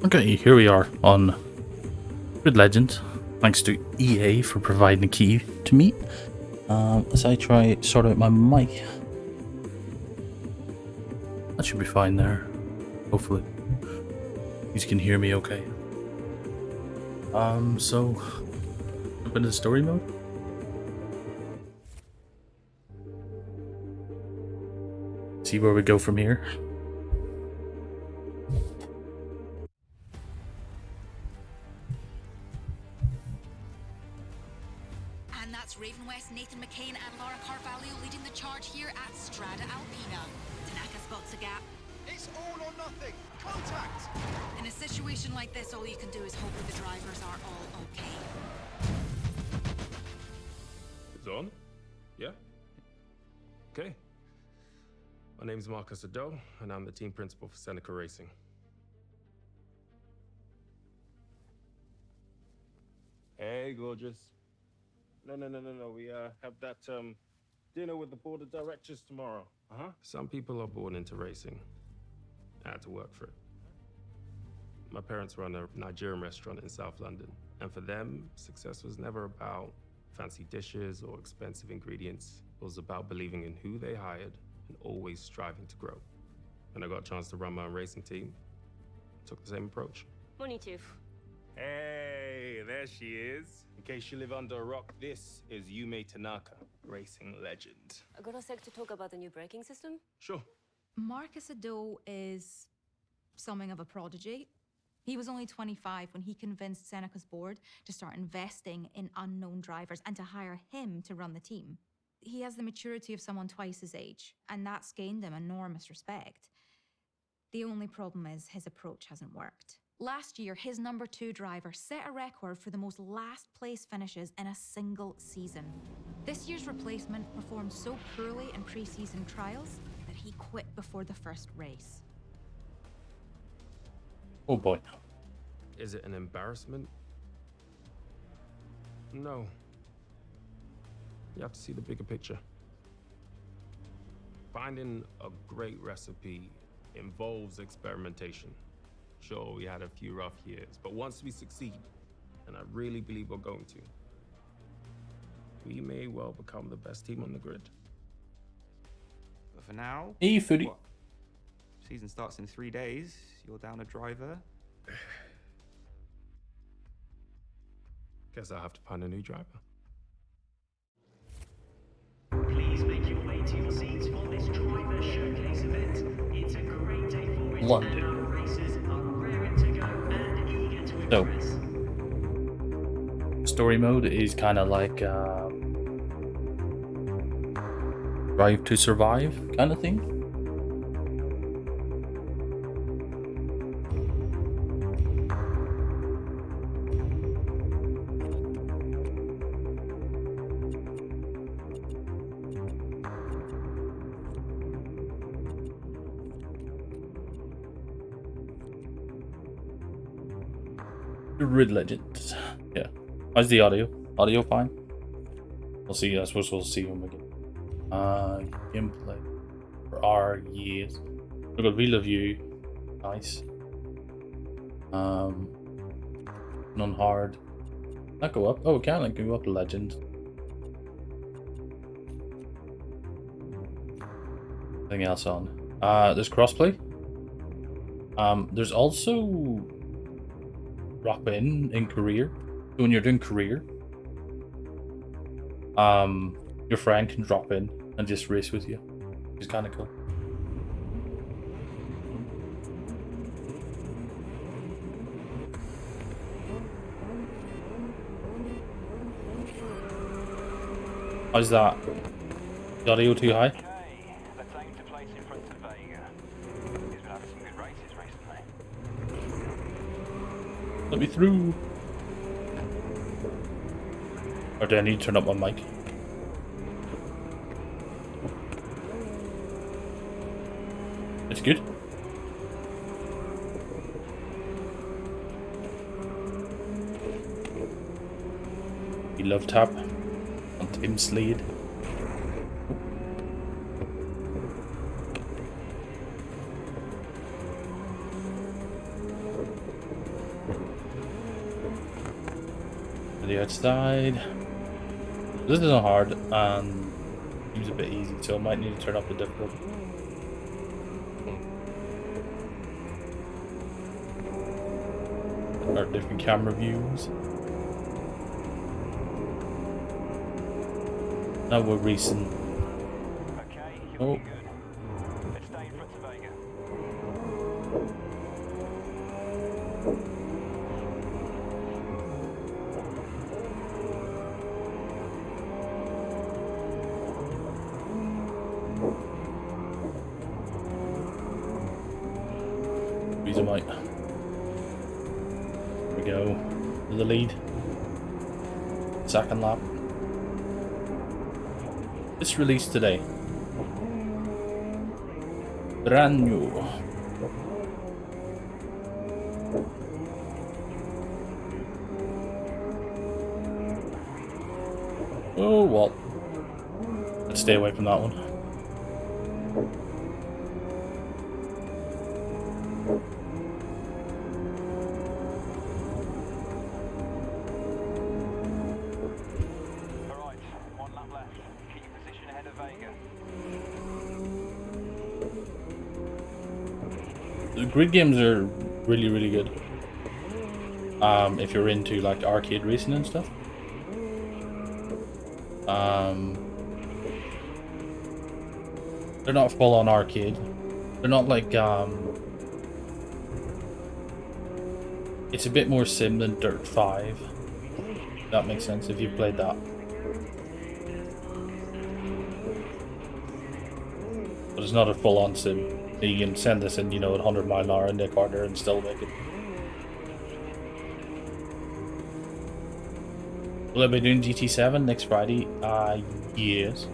Okay, here we are on Grid Legends. Thanks to EA for providing a key to me. As I try sort out my mic. That should be fine there. Hopefully. You can hear me okay. So jump into story mode. See where we go from here. And that's Raven West, Nathan McCain and Laura Carvalho leading the charge here at Strada Alpina. Tanaka spots a gap. It's all or nothing. Contact! In a situation like this, all you can do is hope that the drivers are all okay. It's on? Yeah? Okay. My name's Marcus Ado, and I'm the team principal for Seneca Racing. Hey, gorgeous. No. We have that dinner with the board of directors tomorrow. Some people are born into racing. I had to work for it. My parents run a Nigerian restaurant in South London, and for them, success was never about fancy dishes or expensive ingredients. It was about believing in who they hired and always striving to grow. When I got a chance to run my own racing team, I took the same approach. Morning, Chief. Hey, there she is. In case you live under a rock, this is Yume Tanaka, racing legend. I got a sec to talk about the new braking system. Sure. Marcus Ado is something of a prodigy. He was only 25 when he convinced Seneca's board to start investing in unknown drivers and to hire him to run the team. He has the maturity of someone twice his age, and that's gained him enormous respect. The only problem is his approach hasn't worked. Last year, his number 2 driver set a record for the most last-place finishes in a single season. This year's replacement performed so poorly in pre-season trials that he quit before the first race. Oh boy. Is it an embarrassment? No. You have to see the bigger picture. Finding a great recipe involves experimentation. Sure, we had a few rough years, but once we succeed, and I really believe we're going to, we may well become the best team on the grid. But for now, Hey, Foodie. what? Season starts in 3 days. You're down a driver. Guess I'll have to find a new driver. Please make your way to your seats for this driver showcase event. It's a great day for it. London. And our racers are raring to go and eager to So. impress. Story mode is kind of like Drive to Survive kind of thing. Grid Legends. Yeah. How's the audio? Audio fine? We'll see. I suppose we'll see when we get gameplay for R years. Look at We Love You. Nice. Non hard. Not go up. Oh, it can. Like go up to Legend. Anything else on? There's crossplay. There's also drop in career. So when you're doing career, your friend can drop in and just race with you. It's kind of cool. How's that? The audio too high? Okay, let's aim to place in front of Vega. He's been having some good races recently. Let me through. Or do I need to turn up my mic? It's good. We love tap on Tim Slade. To the outside. This isn't hard and seems a bit easy, so I might need to turn up the difficulty. Or different camera views. Now we're racing. Okay, Oh. you'll be good. Let's stay in front of Vega. Reason might. Here we go. To the lead. Second lap. This released today. Brand new. Oh well. Let's stay away from that one. Alright, one lap left. Keep your position ahead of Vega. The grid games are really good. If you're into like arcade racing and stuff. They're not full on arcade. They're not like it's a bit more sim than Dirt 5. If that makes sense if you've played that. But it's not a full on sim. You can send this in, you know, at 100 mile an hour in the corner and still make it. Will I be doing GT7 next Friday? Yes.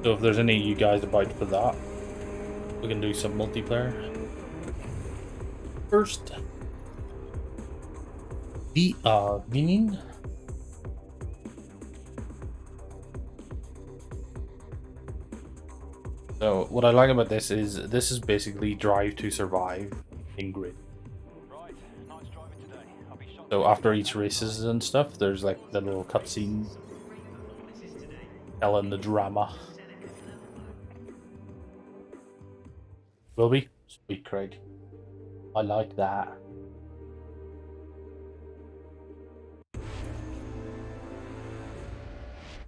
So if there's any of you guys about for that, we can do some multiplayer. First, we are winning. So what I like about this is basically Drive to Survive in grid. Right, nice driving today. I'll be shocked. So after each races and stuff, there's like the little cutscenes telling the drama. Will be? Sweet Craig. I like that.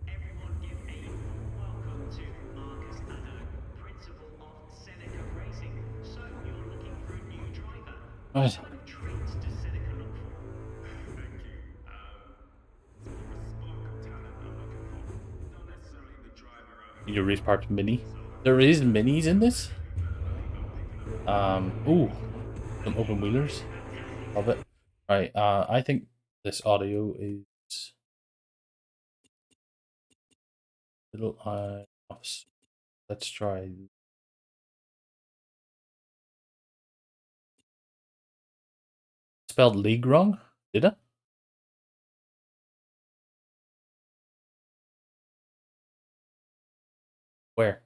Everyone give a warm welcome to Marcus Addo, principal of Seneca Racing. So, you're looking for a new driver. Right. What kind of traits does Seneca look for? Thank you. It's more a spark of talent I'm looking for. Not necessarily the driver Need a race part mini. There is minis in this. Ooh, some open wheelers. Love it. Right. I think this audio is little off. Let's try. Spelled league wrong? Did I? Where?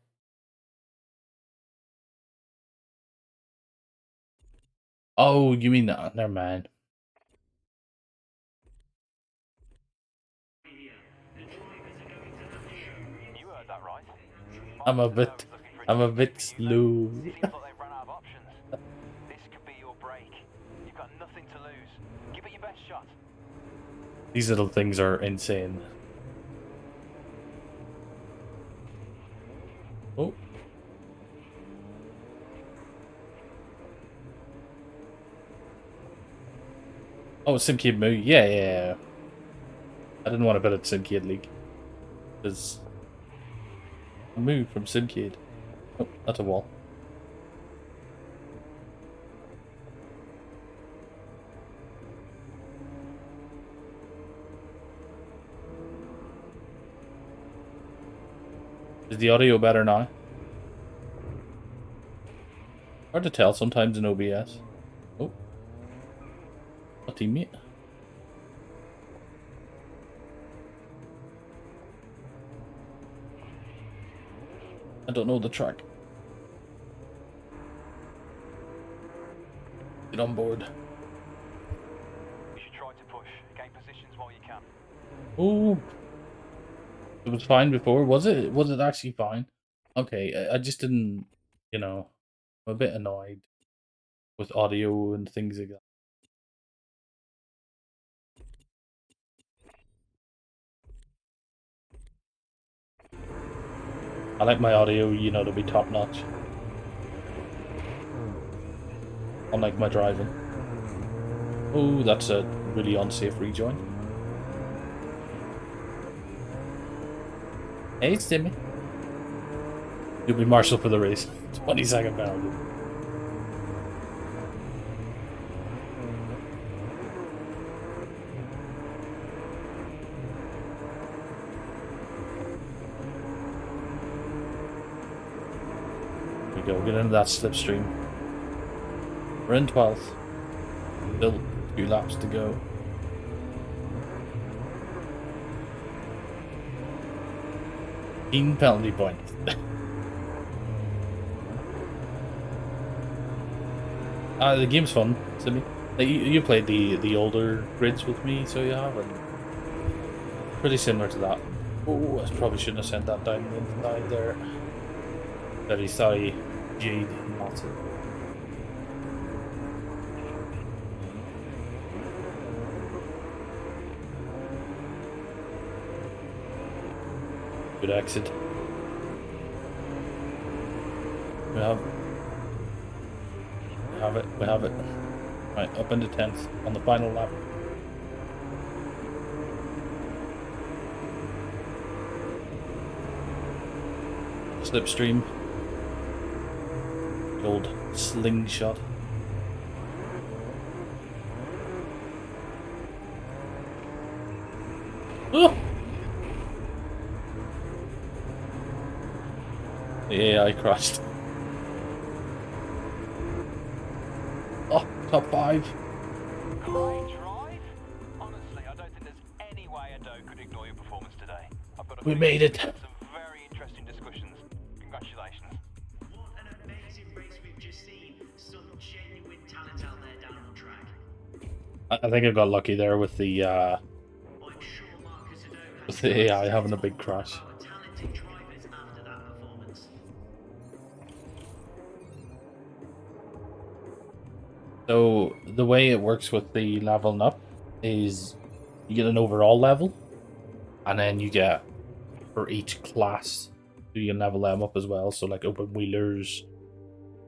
Oh, you mean that? Never mind. You heard that right. I'm a bit slow. If you thought they ran out of options, this could be your break. You've got nothing to lose. Give it your best shot. These little things are insane. Oh. Oh, SimKid Moo. Yeah. I didn't want to put it SimKid League. Because I moved from SimKid. Oh, that's a wall. Is the audio better now? Hard to tell sometimes in OBS. Oh. A teammate. I don't know the track. Get on board. while you can. Oh, it was fine before. Was it? Was it actually fine? Okay, I just didn't. You know, I'm a bit annoyed with audio and things like that. I like my audio, you know, to be top notch. Unlike my driving. Oh, that's a really unsafe rejoin. Hey, it's Timmy. You'll be marshal for the race. 20-second penalty. Here we go, get into that slipstream. We're in 12th. Still 2 laps to go. Penalty point. The game's fun, Simi. Like, you played the older grids with me, so you have, and pretty similar to that. Oh, I probably shouldn't have sent that down the inside there. Very sorry, Jade Martin. Good exit. We have it. Right, up into 10th on the final lap. Slipstream. The old slingshot. Oh! The AI crashed. Oh, top 5. Great drive. Honestly, I don't think there's any way Ado could ignore your performance today. We made it. Some very interesting discussions. Congratulations. What an amazing race we've just seen. Some genuine talent out there down on track. I think I got lucky there with the I'm sure Marcus Ado has with the AI having a big crash. talented drivers after that performance. So the way it works with the leveling up is you get an overall level, and then you get for each class you can level them up as well. So like open wheelers,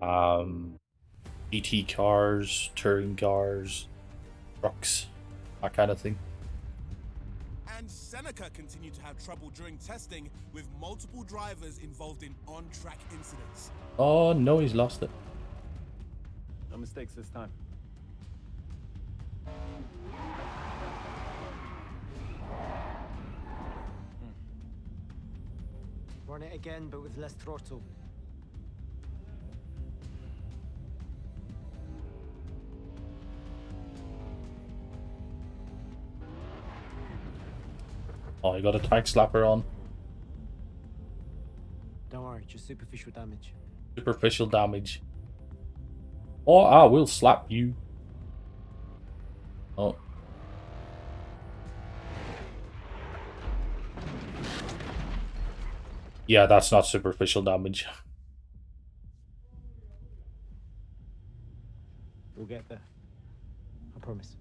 GT cars, touring cars, trucks, that kind of thing. And Seneca continued to have trouble during testing, with multiple drivers involved in on-track incidents. Oh no, he's lost it. No mistakes this time. Run it again, but with less throttle. Oh, you got a tag slapper on. Don't worry, just superficial damage. Superficial damage. Oh, I will slap you. Oh. Yeah, that's not superficial damage. We'll get there. I promise.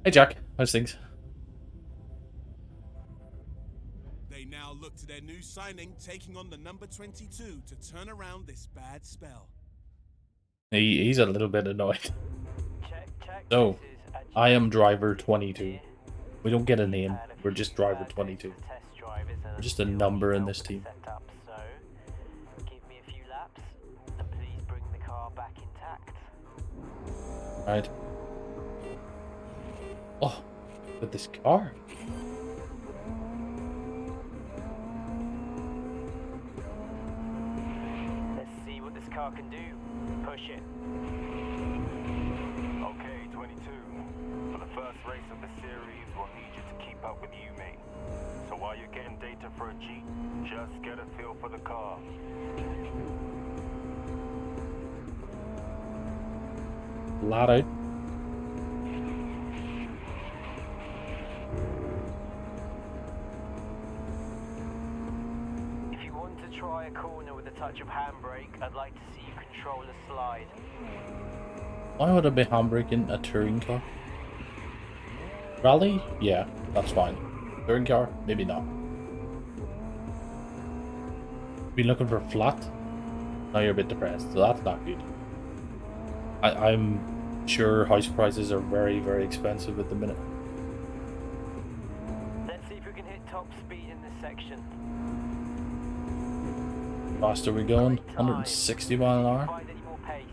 Hey Jack, how's things? They now look to their new signing, taking on the number 22 to turn around this bad spell. He's a little bit annoyed. So, I am driver 22. We don't get a name, we're just driver 22. We're just a number in this team. Give me a few laps and please bring the car back intact. Right. Oh, with this car. Let's see what this car can do. Push it. Okay, 22. For the first race of the series, we'll need you to keep up with you, mate. So while you're getting data for a Jeep, just get a feel for the car. flat out. If you want to try a corner with a touch of handbrake, I'd like to see you control a slide. Why would I be handbraking a touring car? Rally? Yeah, that's fine. Touring car? Maybe not. Been looking for flat? Now you're a bit depressed, so that's not good. I'm sure house prices are very, very expensive at the minute. Let's see if we can hit top speed in this section. Fast are we going? 160 mile an hour? Find any more pace.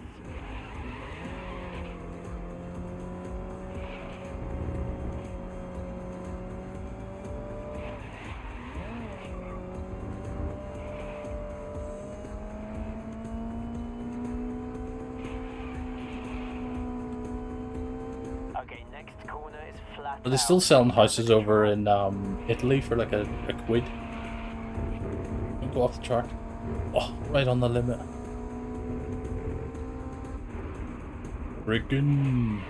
Okay, next corner is flat. Are they still selling houses over in Italy for like a quid? Don't go off the track. Oh, right on the limit. Freaking.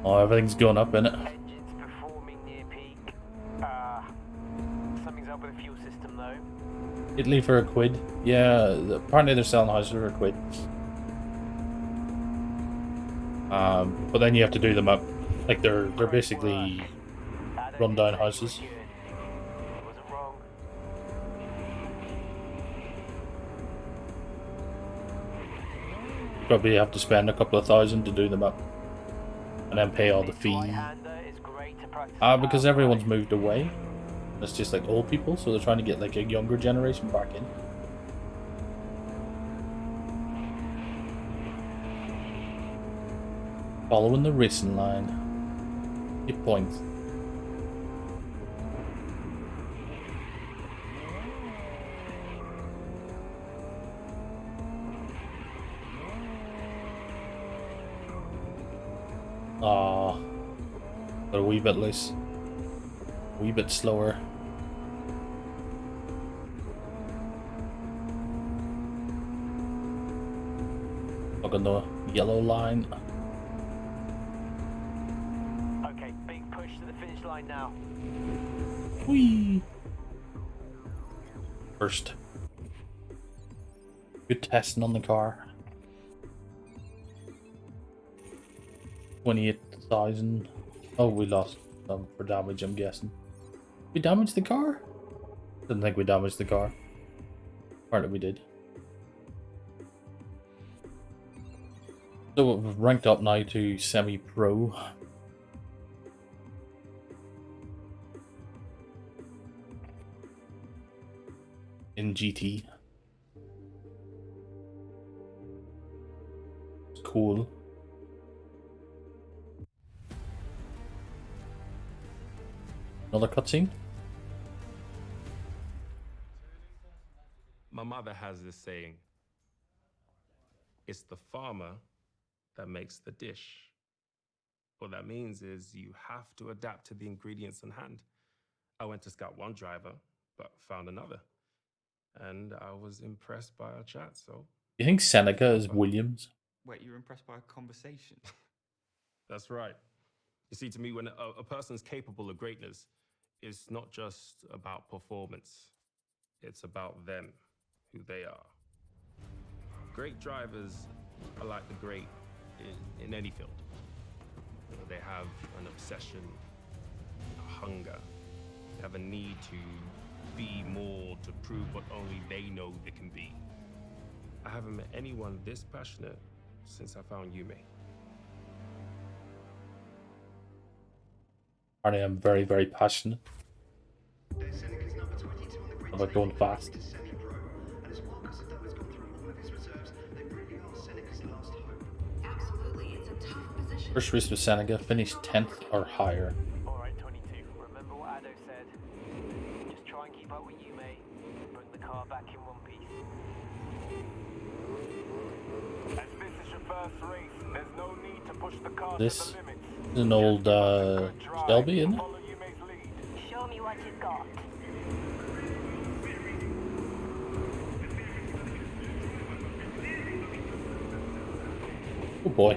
Oh, everything's going up in it. Engines performing near peak. Something's up with the fuel system though. Italy for a quid. Yeah, apparently they're selling houses for a quid. But then you have to do them up. Like they're basically run down houses. Wasn't wrong. Probably have to spend a couple of thousand to do them up. And then pay all the fee. Because everyone's moved away. It's just like old people, so they're trying to get like a younger generation back in. Following the racing line. Get points. Ah, they're a wee bit loose. A wee bit slower. Look on the yellow line. Okay, big push to the finish line now. Whee! First. Good testing on the car. 28,000. Oh, we lost some for damage, I'm guessing. We damaged the car? Didn't think we damaged the car. Apparently we did. So we've ranked up now to semi-pro. In GT. It's cool. Another cutscene? My mother has this saying, it's the farmer that makes the dish. What that means is you have to adapt to the ingredients on hand. I went to scout one driver, but found another. And I was impressed by our chat, so... You think Seneca is Williams? Wait, you were impressed by a conversation? That's right. You see, to me, when a person's capable of greatness, it's not just about performance. It's about them, who they are. Great drivers are like the great in any field. You know, they have an obsession, a hunger. They have a need to be more, to prove what only they know they can be. I haven't met anyone this passionate since I found Yume. I am very, very passionate about going fast. First race with Seneca, finished 10th or higher. Alright, 22. Remember what Ado said. Just try and keep up with Yume. Bring the car back in one piece. As this is your first race, there's no need to push the car This? to the limits. It's an old Shelby, isn't it? Show me what you've got. Oh boy.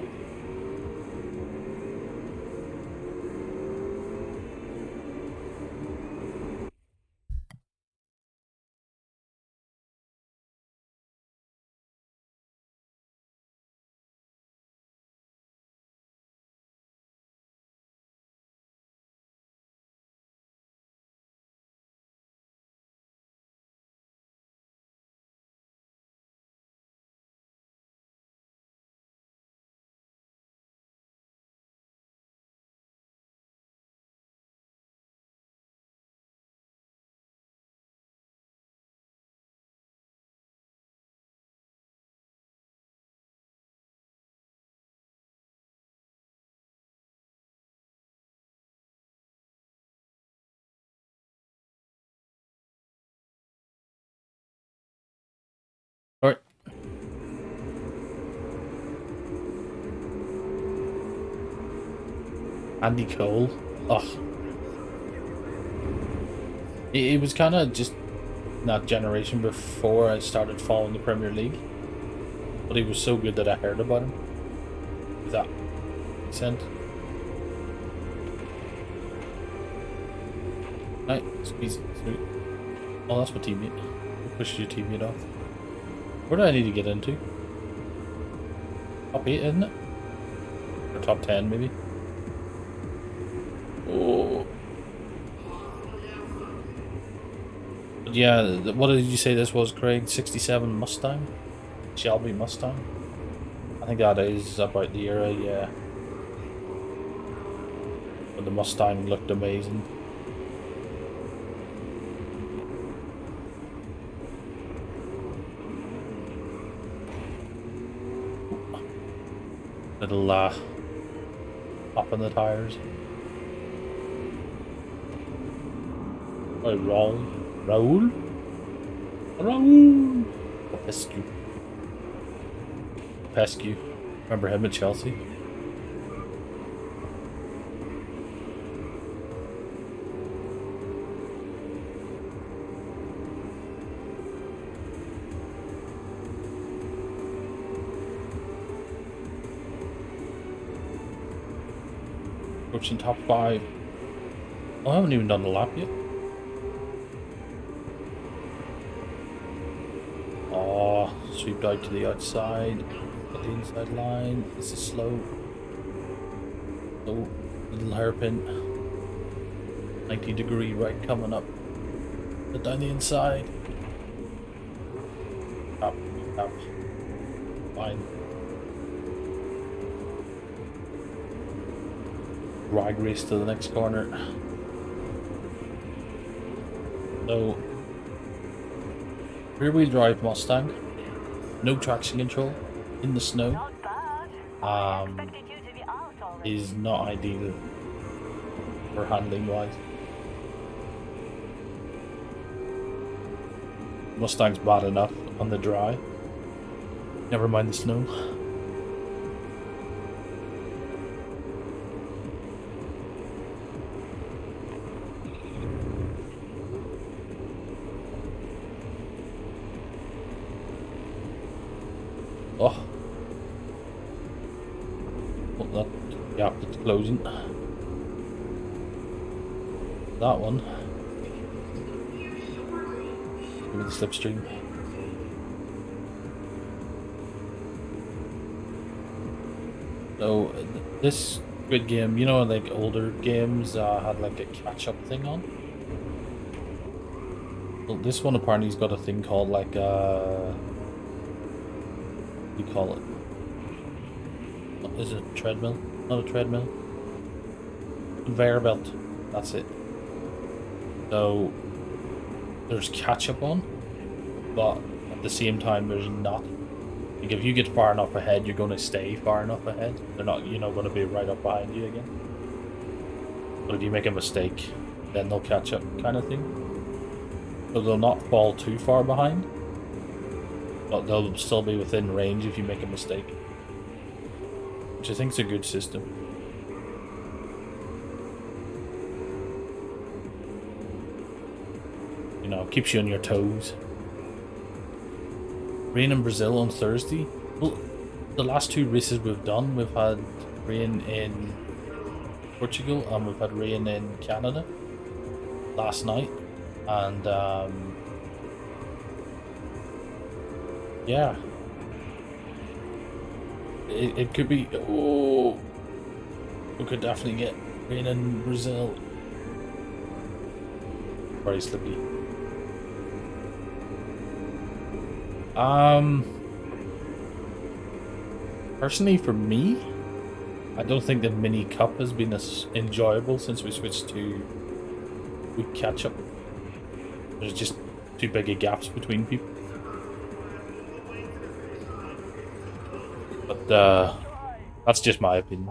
Alright. Andy Cole. Ugh. It was kind of just that generation before I started following the Premier League. But he was so good that I heard about him. If that makes sense. Right, squeeze it through. Oh, that's my teammate. Push your teammate off. Where do I need to get into? Top 8, isn't it? Or top 10, maybe? Oh. But yeah, what did you say this was, Craig? 67 Mustang? Shelby Mustang? I think that is about the era, yeah. When the Mustang looked amazing. Little pop in the tires. Oh, Raul? Pescu. Remember him at Chelsea? Approaching top 5. Oh, I haven't even done the lap yet. Oh, sweeped out to the outside. At the inside line. This is slow. Oh, little hairpin. 90-degree right coming up. But down the inside. Up. Fine. Rag race to the next corner. So, rear-wheel drive Mustang, no traction control, in the snow, is not ideal for handling wise. Mustang's bad enough on the dry, never mind the snow. Oh, that gap that's closing. That one. Give me the slipstream. So this Squid Game, you know, like older games had like a catch-up thing on. Well, this one apparently's got a thing called like you call it? What is it? Treadmill? Not a treadmill. Conveyor belt. That's it. So there's catch up on, but at the same time there's not. Like if you get far enough ahead, you're going to stay far enough ahead. They're not, you're not going to be right up behind you again. But if you make a mistake, then they'll catch up, kind of thing. So they'll not fall too far behind. But they'll still be within range if you make a mistake. Which I think is a good system. you know, keeps you on your toes. Rain in Brazil on Thursday. Well, the last two races we've done, we've had rain in Portugal and we've had rain in Canada last night, and yeah, it could be. Oh, we could definitely get rain in Brazil. Very slippy. Personally, for me, I don't think the mini cup has been as enjoyable since we switched to week catch up. There's just too big a gaps between people. But that's just my opinion.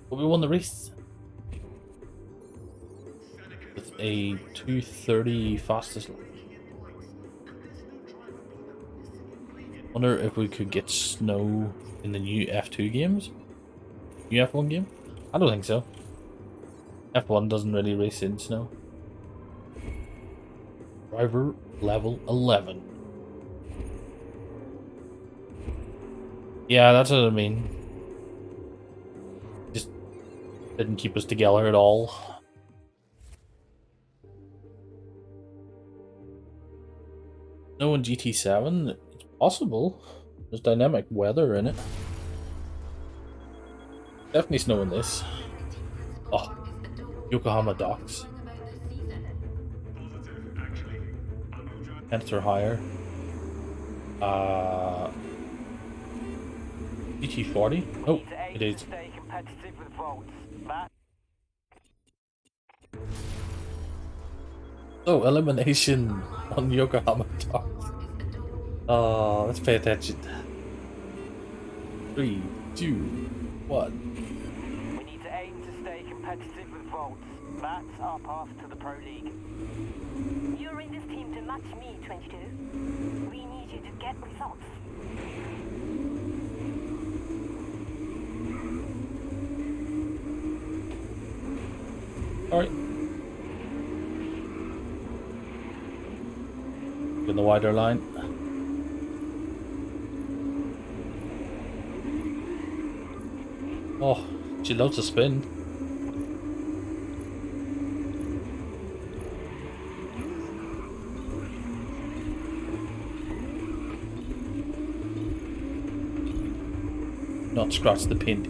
But we won the race with a 2:30 fastest lap. Wonder if we could get snow in the new F2 games? New F1 game? I don't think so. F1 doesn't really race in snow. Driver level 11. Yeah, that's what I mean. Just didn't keep us together at all. Snow in GT7? It's possible. There's dynamic weather in it. Definitely snow in this. Oh, Yokohama docks. Tenths are higher. GT40? Oh, it is. So, elimination on Yokohama docks. Oh, let's pay attention. 3, 2, 1. We need to aim to stay competitive with Volts. That's our path to the Pro League. You're in this team to match me, 22. We need you to get results. Alright. In the wider line. Oh, she loves to spin. Not scratch the paint.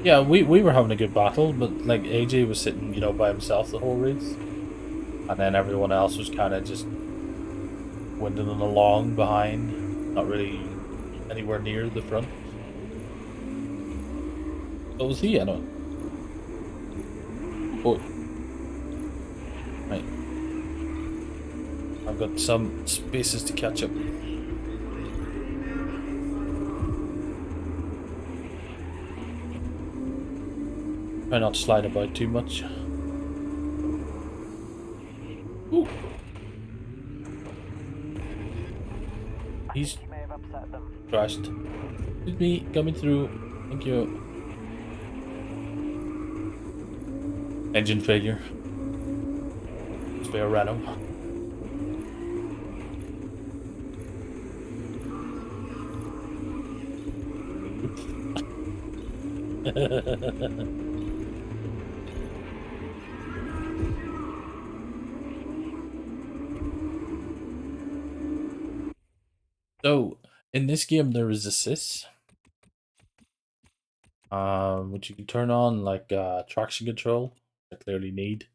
Yeah, we were having a good battle, but like AJ was sitting, you know, by himself the whole race, and then everyone else was kind of just winding along behind, not really anywhere near the front. So was he, anyway. Oh, right. I've got some spaces to catch up. Try not to slide about too much. Ooh. He's crashed. Excuse me, coming through. Thank you. Engine failure. Spare random. So, in this game there is assists, which you can turn on, like traction control. I clearly need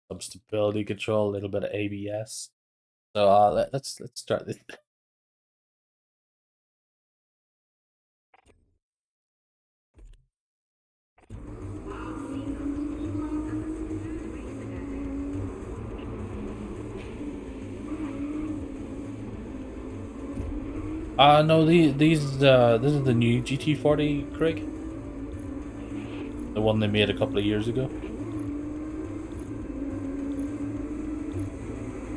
some stability control, a little bit of ABS. So let's start this. No, this is the new GT40, Craig. The one they made a couple of years ago.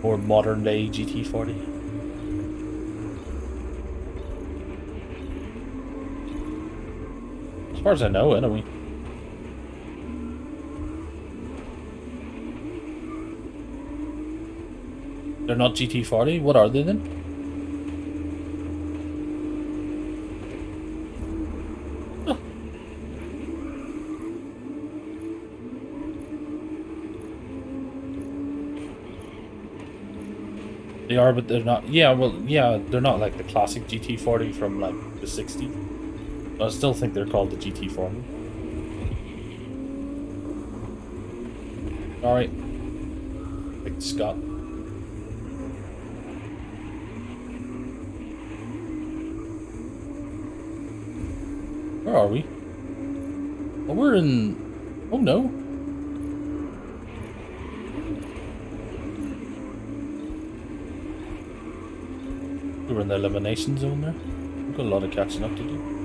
More modern day GT40. As far as I know, anyway. They're not GT40? What are they then? Oh. They are, but they're not. Yeah, well, yeah, they're not like the classic GT40 from like the 60s. But I still think they're called the GT40. Alright. Pick Scott. Where are we? Oh, we're in... Oh, no. We're in the elimination zone there. We've got a lot of catching up to do.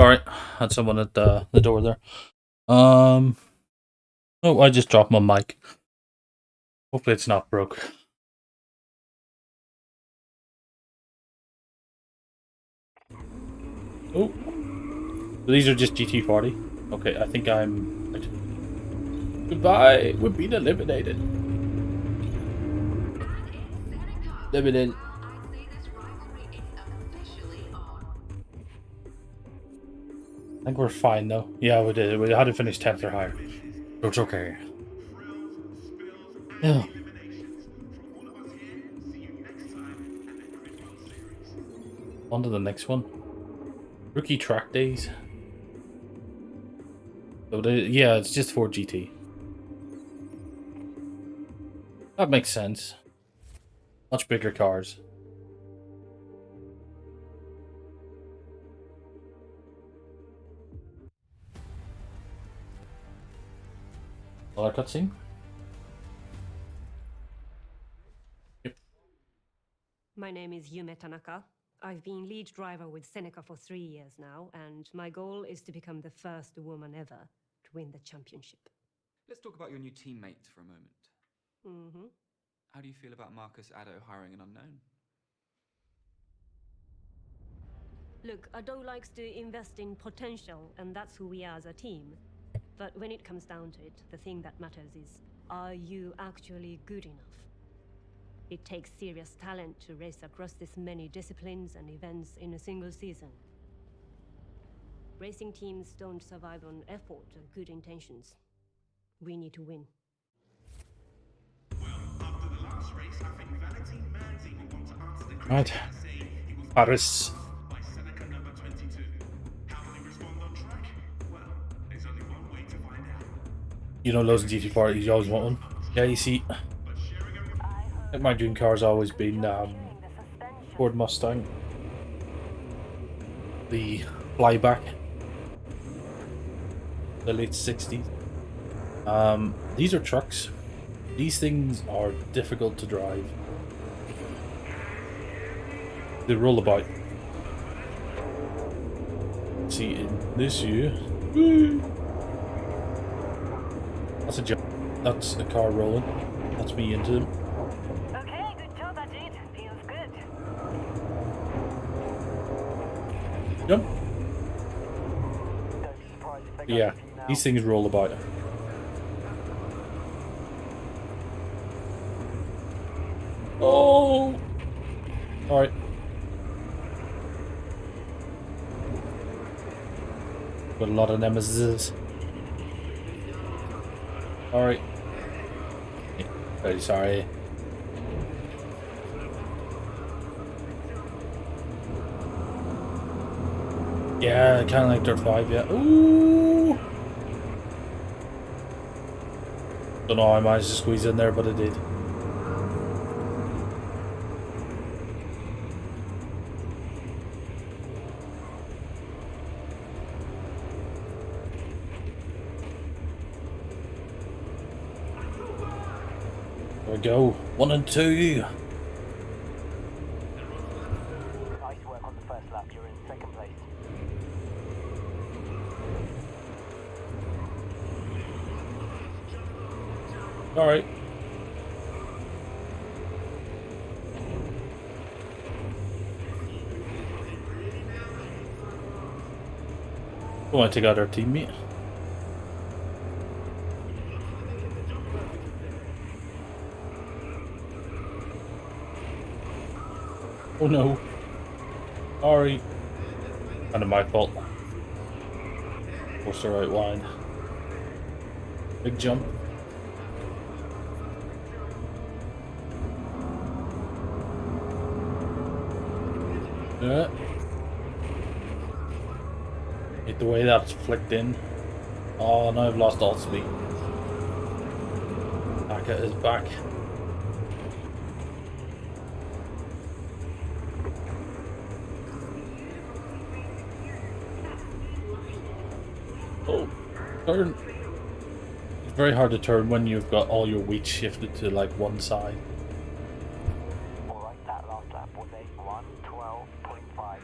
Alright, had someone at the door there. Oh, I just dropped my mic. Hopefully it's not broke. Oh, these are just GT40. Okay, I think I'm... Goodbye, we're being eliminated. Eliminated. I think we're fine though. Yeah, we did. We had to finish 10th or higher. So it's okay. Yeah. On to the next one. Rookie track days. So yeah, it's just for GT. That makes sense. Much bigger cars. Another cutscene? Yep. My name is Yume Tanaka. I've been lead driver with Seneca for 3 years now, and my goal is to become the first woman ever to win the championship. Let's talk about your new teammate for a moment. Mm-hmm. How do you feel about Marcus Addo hiring an unknown? Look, Addo likes to invest in potential, and that's who we are as a team. But when it comes down to it, the thing that matters is, are you actually good enough? It takes serious talent to race across this many disciplines and events in a single season. Racing teams don't survive on effort or good intentions. We need to win. Well, after the last race, I think Valentine Manzi will want to answer the Right. question and say he was Paris. by Seneca number 22. How will he respond on track? Well, there's only one way to find out. You know, loads of GT40s, you always want one. Yeah, you see. I think my dream car's always been Ford Mustang. The flyback. The late 60s. These are trucks. These things are difficult to drive. They roll about. See, in this year... That's a job. That's a car rolling. That's me into them. Okay, good job, Ajit. Feels good. Jump. Yeah, these things roll about. Oh! Alright. Got a lot of nemesis. Alright. Yeah, very sorry. Yeah, kind of like Dirt 5, yeah. Ooh! Don't know how I managed to squeeze in there, but I did. There we go. 1 and 2. Nice work on the first lap. You're in second place. Alright. We want to take out our teammate. Oh no. Sorry. Kind of my fault. Forced the right line. Big jump. Yeah. Hate the way that's flicked in. Oh, now I've lost all speed. Taka is back. Oh, turn. It's very hard to turn when you've got all your weight shifted to like one side. Alright, that last lap was a 1:12.5.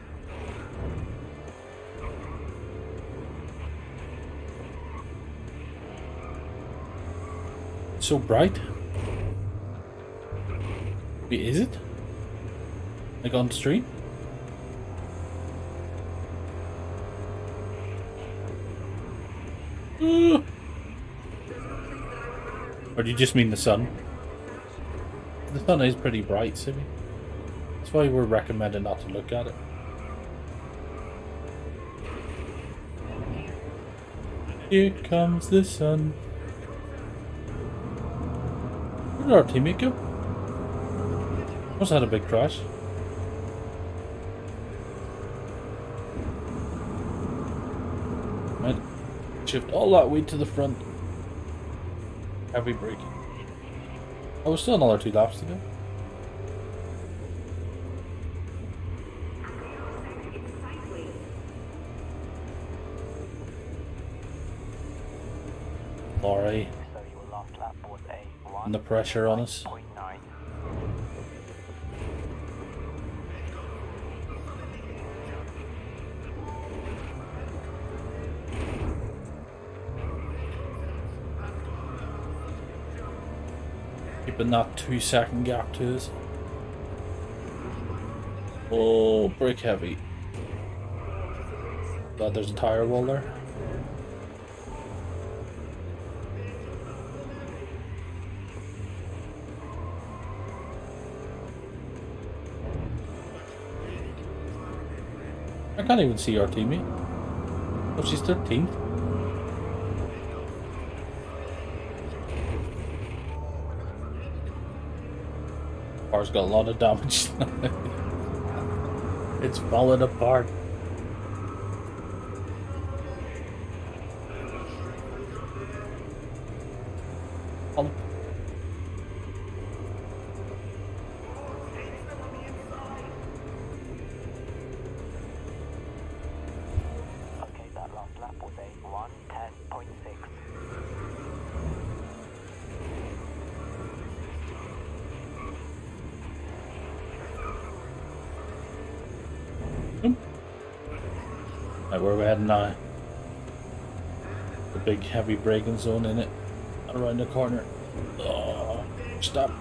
It's so bright. Wait, is it? Like on stream? Or do you just mean the sun? The sun is pretty bright, Sibby. That's why we're recommended not to look at it. Here comes the sun. Where did our teammate go? Must have had a big crash. Might shift all that weight to the front. Heavy braking. Oh, still another 2 laps to go. Laurie. So your last lap was a And the pressure on us. 1:9. Keeping that 2-second gap to us. Oh, brake heavy. Glad there's a tire wall there. I can't even see our teammate. Oh, she's 13th. Car's got a lot of damage. It's falling apart. Oh. Okay, that last lap was a 1:10.6. Right, where we heading now? The big heavy braking zone in it. Around the corner. Oh, stop.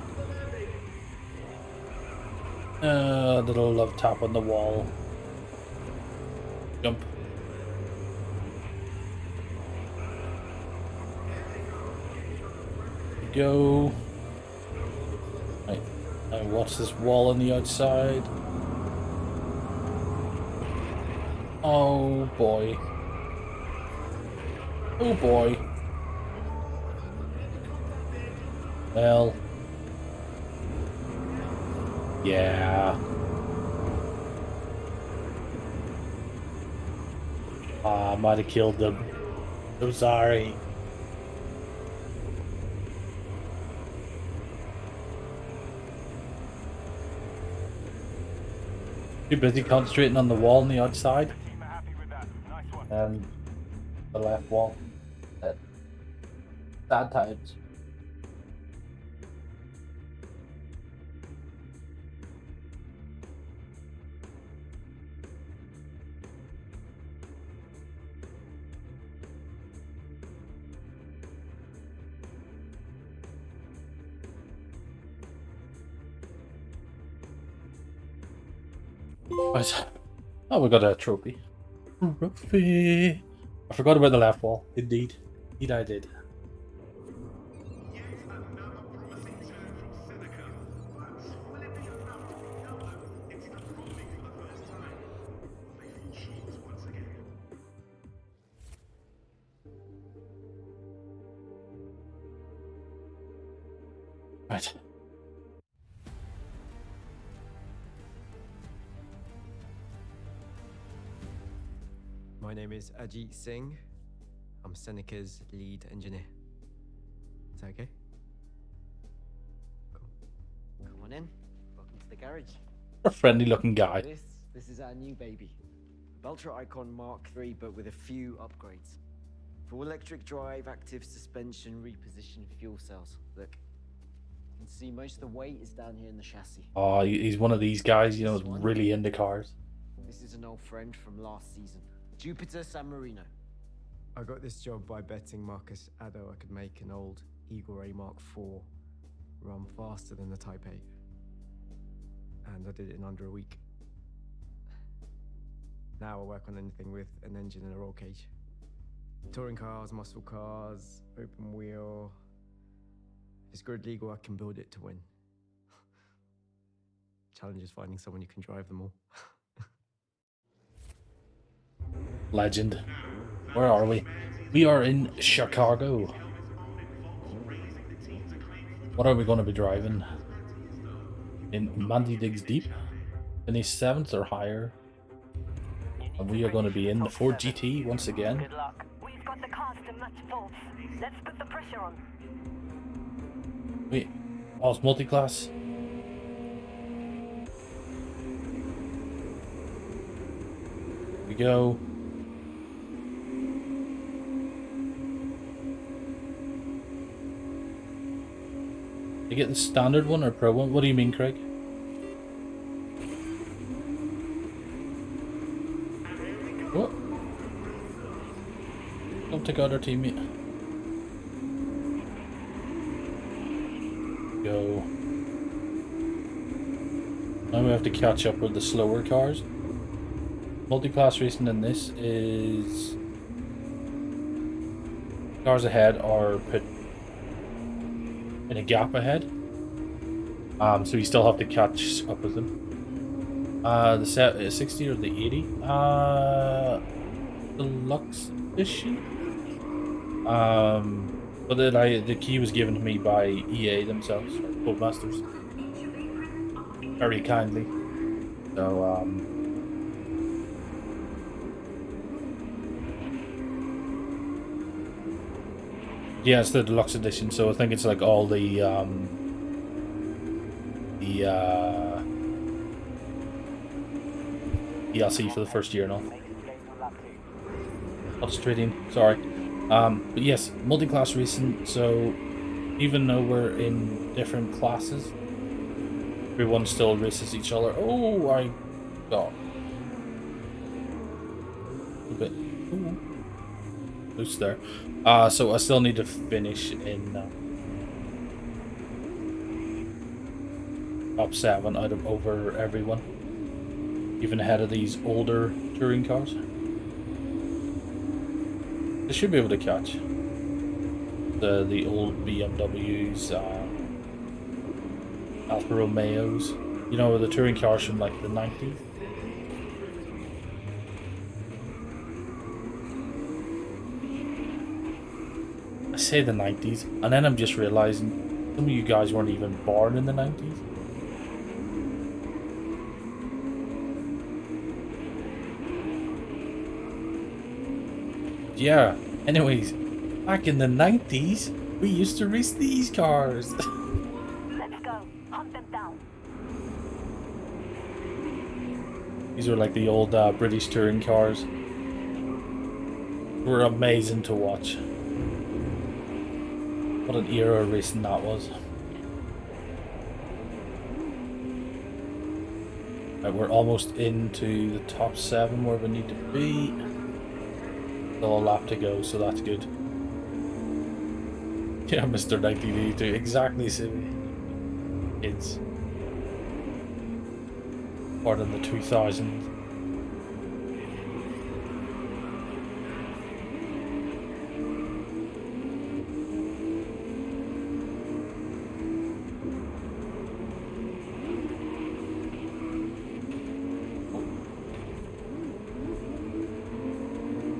Little love tap on the wall. Jump. Go. Right. And what's this wall on the outside? Oh boy. Oh boy. Well. Yeah. I might have killed them. I'm sorry. Too busy concentrating on the wall on the outside. And the left wall. Sad times. Right. Oh, we got a trophy. Trophy. I forgot about the left wall. Indeed. Indeed I did. Right. My name is Ajit Singh. I'm Seneca's lead engineer. Is that okay? Cool. Come on in. Welcome to the garage. A friendly looking guy. This is our new baby. Ultra Icon Mark III, but with a few upgrades. Full electric drive, active suspension, repositioned fuel cells. Look, you can see most of the weight is down here in the chassis. Oh, he's one of these guys, you know, really into cars. This is an old friend from last season. Jupiter San Marino. I got this job by betting Marcus Addo I could make an old Eagle Ray Mark IV run faster than the Type 8. And I did it in under a week. Now I work on anything with an engine and a roll cage. Touring cars, muscle cars, open wheel. If it's grid legal, I can build it to win. Challenge is finding someone who can drive them all. Legend. Where are we? We are in Chicago. What are we going to be driving? In Mandy Digs Deep? Finish 7th or higher? And we are going to be in the Ford GT once again. Good luck. We've got the cars to match bolts. Let's put the pressure on. Wait, oh, it's multi-class. Here we go. You get the standard one or pro one? What do you mean, Craig? What? Don't take out our teammate. Go. Now we have to catch up with the slower cars. Multi-class racing in this is cars ahead are put in a gap ahead, so you still have to catch up with them. The 60 or the 80 deluxe edition, but then the key was given to me by EA themselves, or Codemasters, very kindly. So yeah, it's the deluxe edition, so I think it's like all the DLC for the first year and all. Concentrating, sorry. But yes, multi-class racing, so even though we're in different classes, everyone still races each other. Oh, I got a bit loose there. So I still need to finish in top 7 out of over everyone, even ahead of these older touring cars. They should be able to catch the old BMWs, Alfa Romeos. You know, the touring cars from like the 90s. I say the 90s, and then I'm just realizing some of you guys weren't even born in the 90s. Yeah, anyways, back in the 90s, we used to race these cars. Let's go. Hunt them down. These were like the old British touring cars. They were amazing to watch. What an era of racing that was. Right, we're almost into the top 7 where we need to be. Still a lap to go, so that's good. Yeah, Mr. 1982, exactly, Simi. Kids. Part of the 2000s.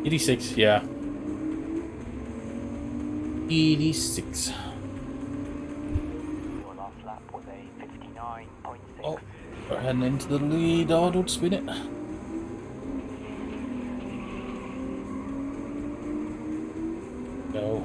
'86, yeah. 86. Your last lap was a 59.6. Oh, we're heading into the lead. Oh, don't spin it. Go.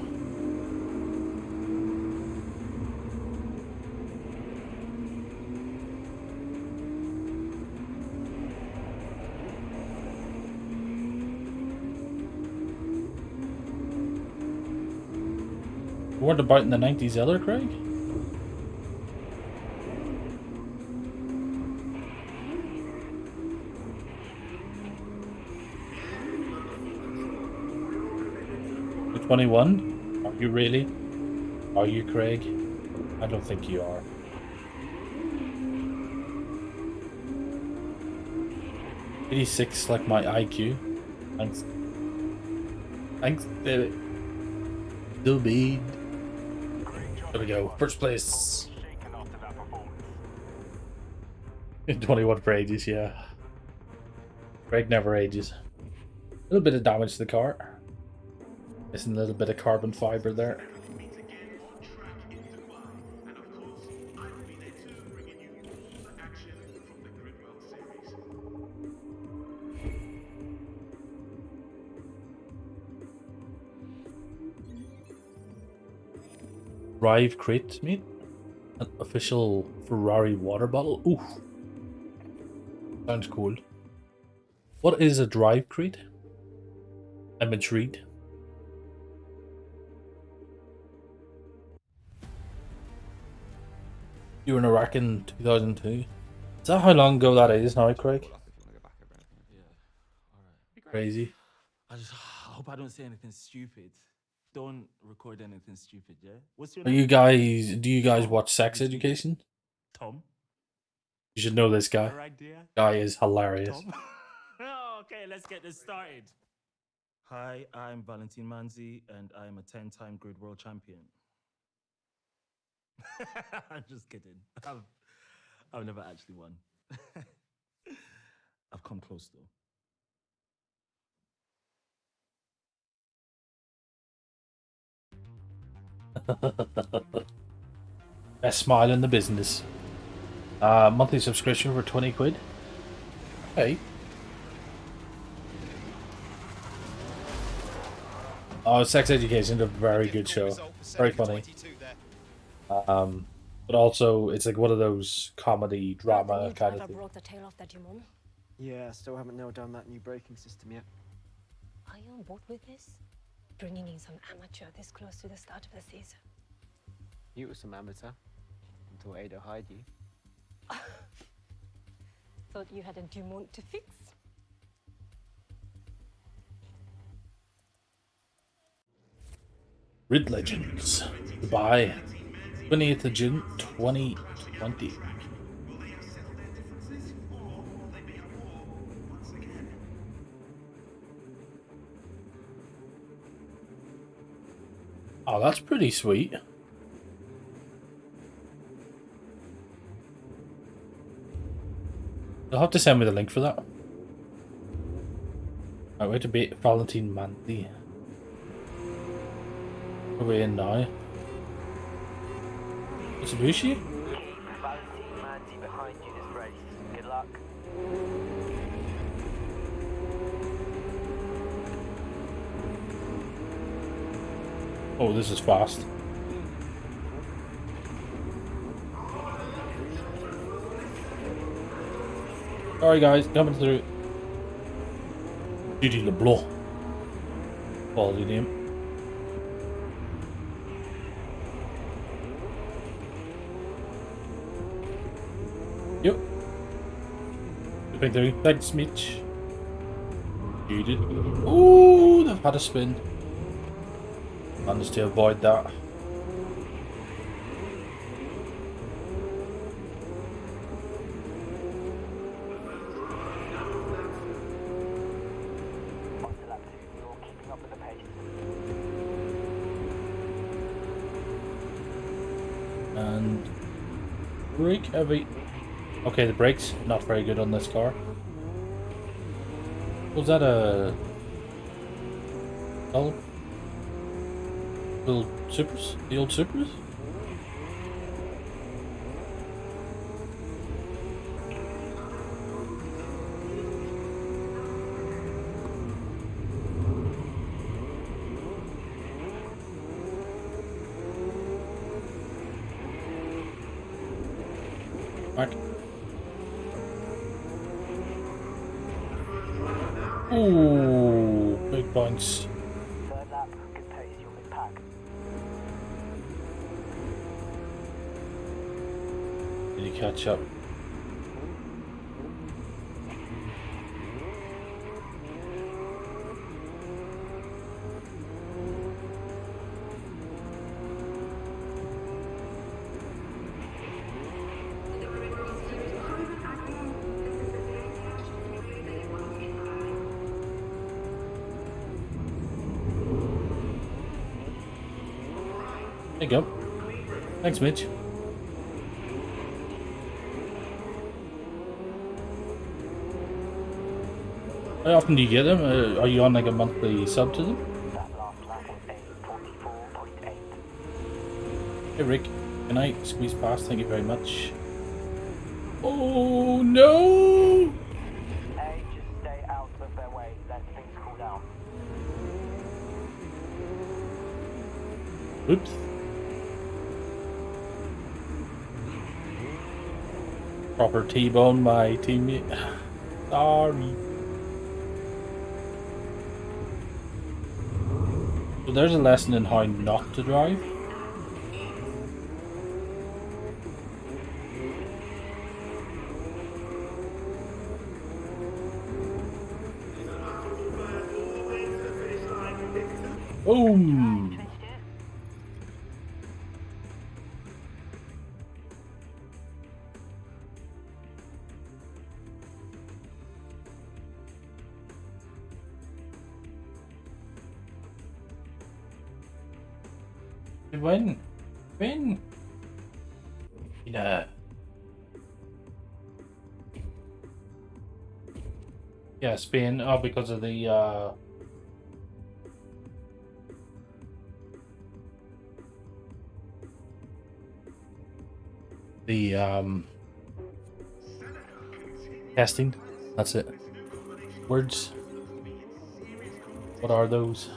We weren't about in the 90s either, Craig? You're 21? Are you really? Are you, Craig? I don't think you are. '86 like my IQ. Thanks. Thanks, David. Dubeed. There we go. First place. 21 for ages, yeah. Craig never ages. A little bit of damage to the car. Missing a little bit of carbon fiber there. Drive crate, mate. An official Ferrari water bottle. Ooh. Sounds cool. What is a drive crate? I'm intrigued. You were in Iraq in 2002. Is that how long ago that is now, Craig? Crazy. I hope I don't say anything stupid. Don't record anything stupid, yeah? What's your Are name? you guys? Do you guys watch Sex Education? Tom? You should know this guy. Right, dear? Guy is hilarious. Tom? Okay, let's get this started. Hi, I'm Valentin Manzi, and I'm a 10-time Grid World Champion. I'm just kidding. I've never actually won. I've come close though. Best smile in the business. Monthly subscription for 20 quid. Hey. Oh, Sex Education is a very good show. Very funny. But also it's like one of those comedy drama kind of thing. Brought the tail off that Dumont. Yeah, still haven't nailed down that new braking system yet. Are you on board with this? Bringing in some amateur this close to the start of the season. You were some amateur until Ada hired you. Thought you had a Dumont to fix. Grid Legends. Goodbye. 28th of June 2020. Oh, that's pretty sweet. You'll have to send me the link for that. Alright, wait to beat Valentine Manzi. Are we in now? Mitsubishi? Keep Valentine Manzi behind you this race. Good luck. Oh, this is fast. Sorry guys, coming through. Judy LeBlanc. Quality name. Yep. Big three. Thanks, Mitch. Judy. Ooh, they've had a spin. Managed to avoid that. And brake heavy. Okay, the brakes not very good on this car. Was that a color? The old Supras? The old Supras? Back. Ooh, big bunks. Third lap, good pace, you're mid-pack. Did he catch up? There you go. Thanks, Mitch. How often do you get them? Are you on like a monthly sub to them? That last lap was a 44.8. Hey Rick, can I squeeze past? Thank you very much. Oh no! A, just stay out of their way, let things cool down. Oops. Proper T-bone my teammate. Sorry. So there's a lesson in how not to drive. Boom! Win! Win! Yeah. Yeah, Spain. Oh, because of the testing. That's it. Words. What are those?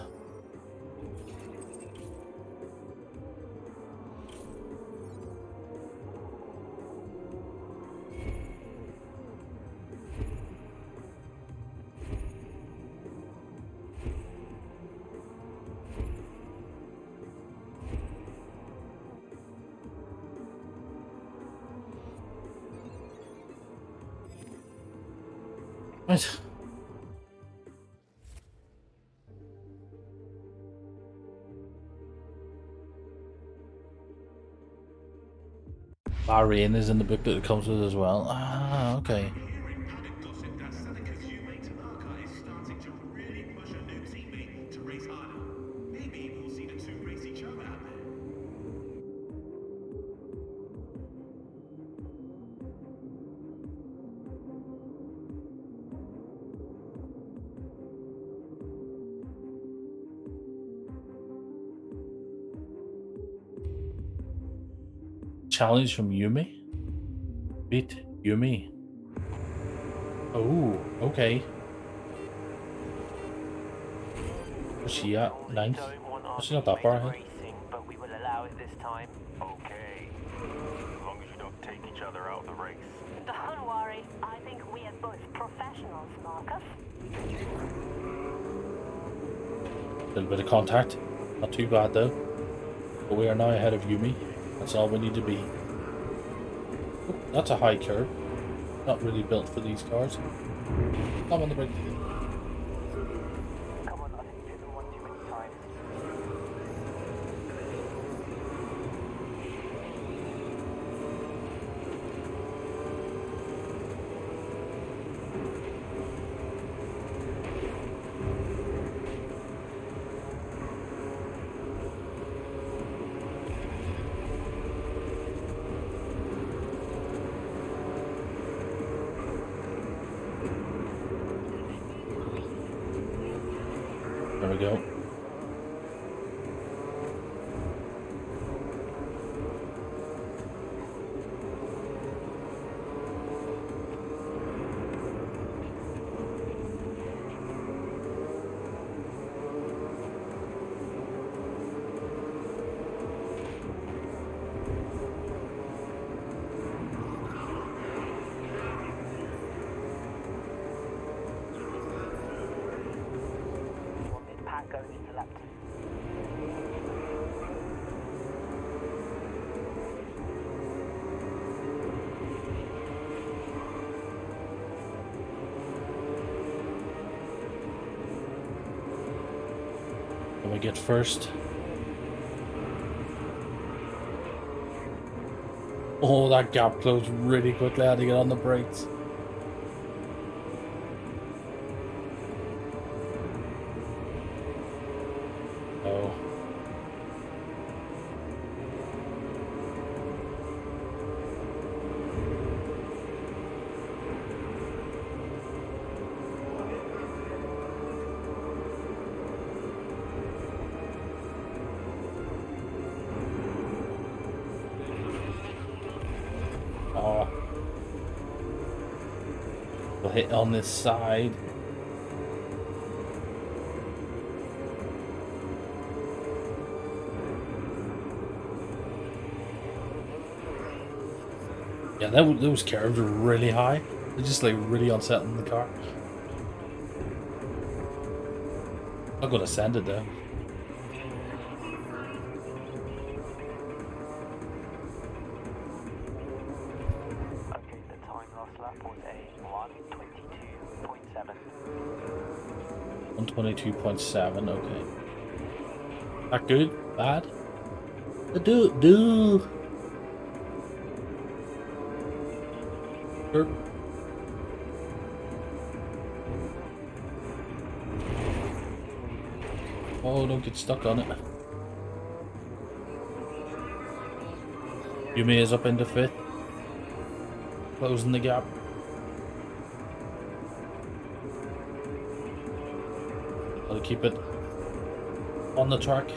Right. Bahrain is in the book that it comes with as well. Ah, okay. challenge from Yumi. Beat Yumi. Oh, okay. Where's she at? Ninth? She's not that far ahead. But we will allow it this time. Okay. As long as you don't take each other out of the race. Don't worry, I think we are both professionals, Marcus. A little bit of contact. Not too bad though. But we are now ahead of Yumi. That's all we need to be. Oh, that's a high curve. Not really built for these cars. Come on the brake. Come on, I think you've hit them one too many times. There we go. Pat going into lap 2. Can we get first? Oh, that gap closed really quickly. I had to get on the brakes. Oh. Oh. We'll hit on this side. Yeah, those curves are really high. They're just like really unsettling the car. I'm gonna send it though. Okay, the time last lap was a 122.7. 122.7, okay. That good? Bad? Do. Sure. Oh, don't get stuck on it. Yumi is up into 5th. Closing the gap. Gotta keep it on the track.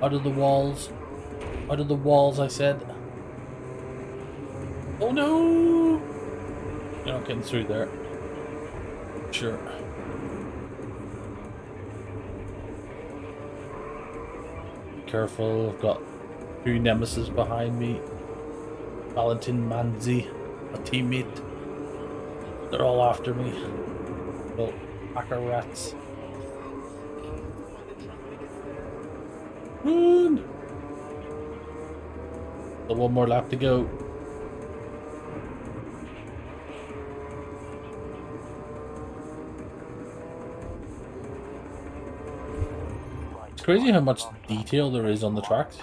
Out of the walls. Out of the walls, I said. Oh no! You're not getting through there. Sure. Careful, I've got 2 nemesis behind me. Valentin Manzi, a teammate. They're all after me. Little hacker rats. Run! So 1 more lap to go. It's crazy how much detail there is on the tracks.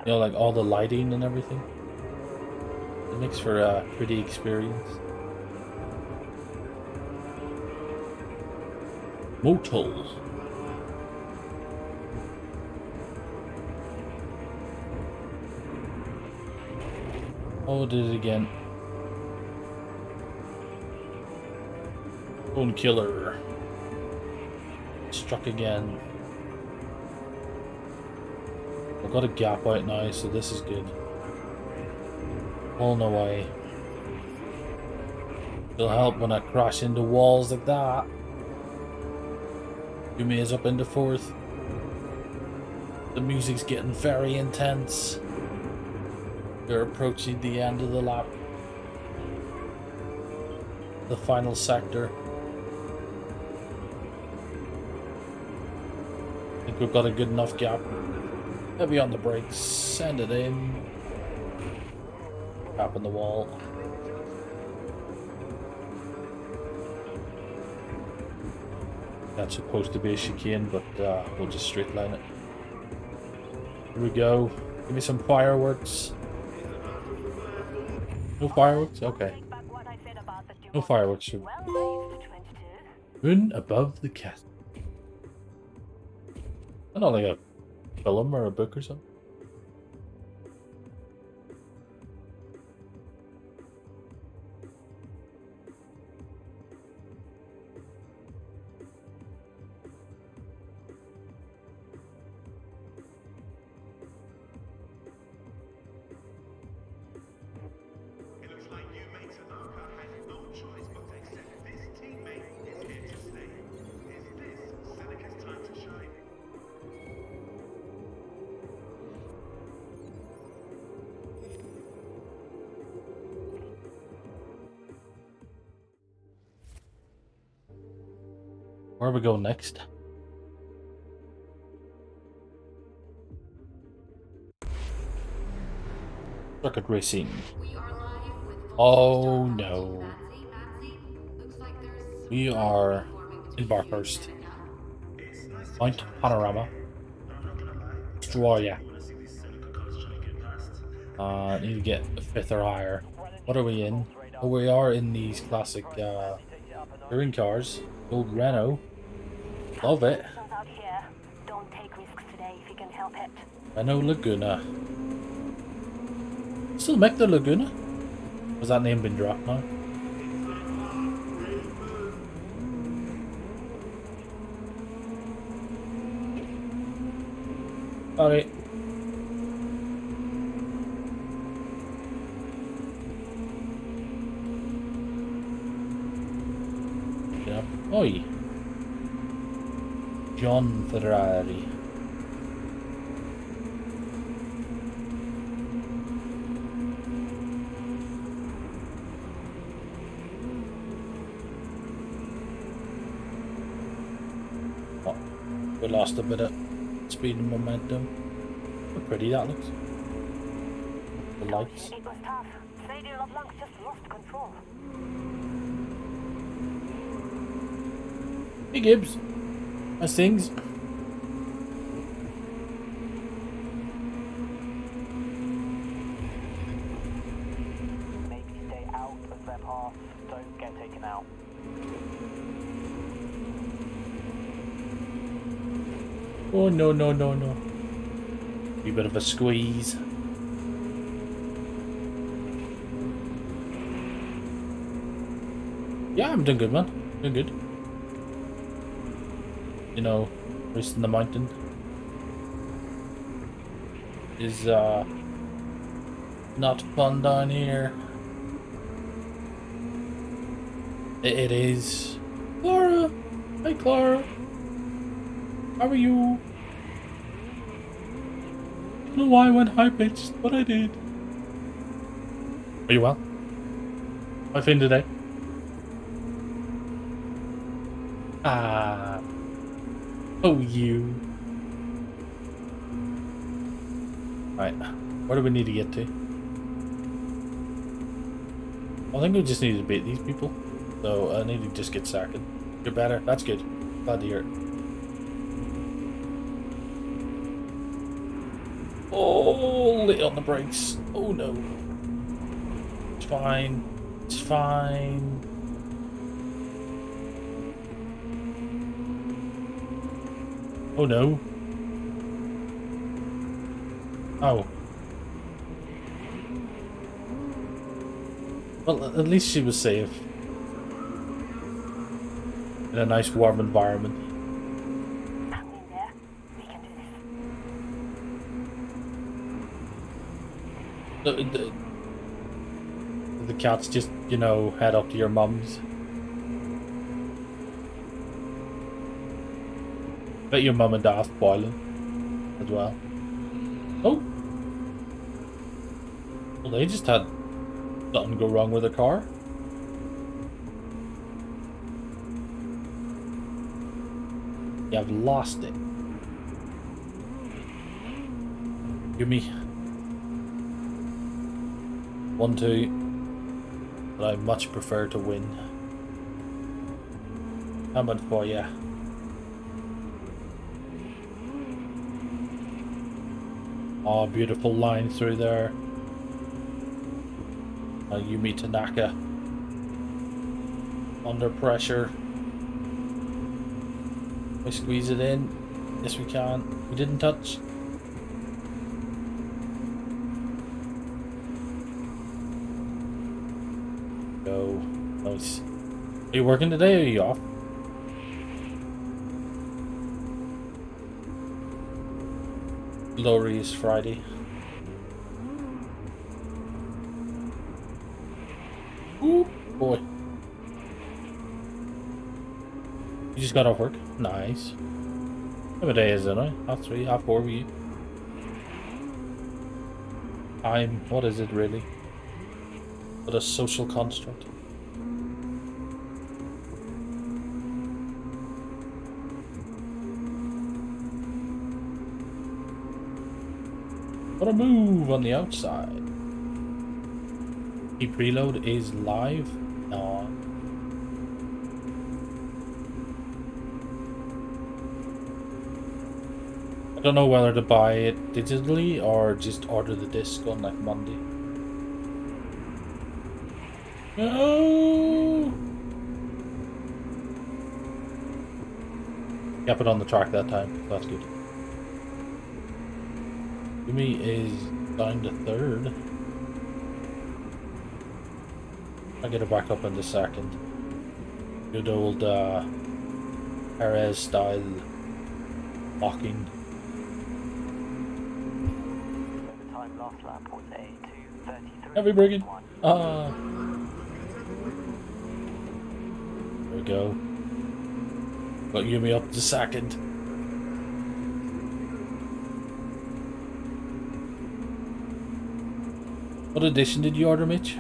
You know, like all the lighting and everything. It makes for a pretty experience. Motul. Oh, did it again. Bone killer. Struck again. I've got a gap out now, so this is good. Pulling away. It'll help when I crash into walls like that. Yumi is up into 4th. The music's getting very intense. We're approaching the end of the lap. The final sector. I think we've got a good enough gap. Heavy on the brakes. Send it in. Tap in the wall. That's supposed to be a chicane, but we'll just straight line it. Here we go. Give me some fireworks. No fireworks? Okay. No fireworks. Moon above the castle. I don't like a film or a book or something. Where we go next? Circuit racing. Oh no. We are in Barkhurst. Point Panorama. Destroyer. Need to get a 5th or higher. What are we in? Oh, we are in these classic touring cars. Old Renault. Love it. Renault Laguna. Still make the Laguna? Was that name been dropped now? Alright. Yeah. Oi. John Ferrari. Oh, we lost a bit of speed and momentum. How pretty that looks. The lights. It was tough. Sadie LeBlanc just lost control. Hey Gibbs. Nice things. Maybe stay out of their path. Don't get taken out. Oh no no no no. Be a bit of a squeeze. Yeah, I'm doing good, man. Doing good. You know, racing the mountain is not fun down here. It is. Clara! Hi Clara! How are you? I don't know why I went high pitched, but I did. Are you well? How feeling today? Ah. Oh, you. Right. Where do we need to get to? I think we just need to beat these people. So I need to just get second. You're better. That's good. Glad to hear it. Oh, late on the brakes. Oh no. It's fine. It's fine. Oh no. Oh. Well, at least she was safe. In a nice warm environment. Hang in there. We can do this. The cats just, you know, head up to your mum's. Bet your mum and dad's boiling as well. Oh! Well, they just had something go wrong with their car. You have lost it. Give me 1-2, but I much prefer to win. Coming for ya. Oh, beautiful line through there. Yumi Tanaka under pressure. We squeeze it in. Yes, we can. We didn't touch. Go. Nice. Are you working today or are you off? Glorious Friday. Ooh, boy. You just got off work? Nice. What day is it, eh? Half 3, half 4 for you. Time, what is it really? What a social construct. What a move on the outside. The preload is live. No. I don't know whether to buy it digitally or just order the disc on like Monday. No. Kept it on the track that time. That's good. Yumi is down to 3rd. I'll get it back up in the 2nd. Good old Perez style locking. The time last lap was a 2:33. Heavy braking. There we go. Got Yumi up to 2nd. What edition did you order, Mitch?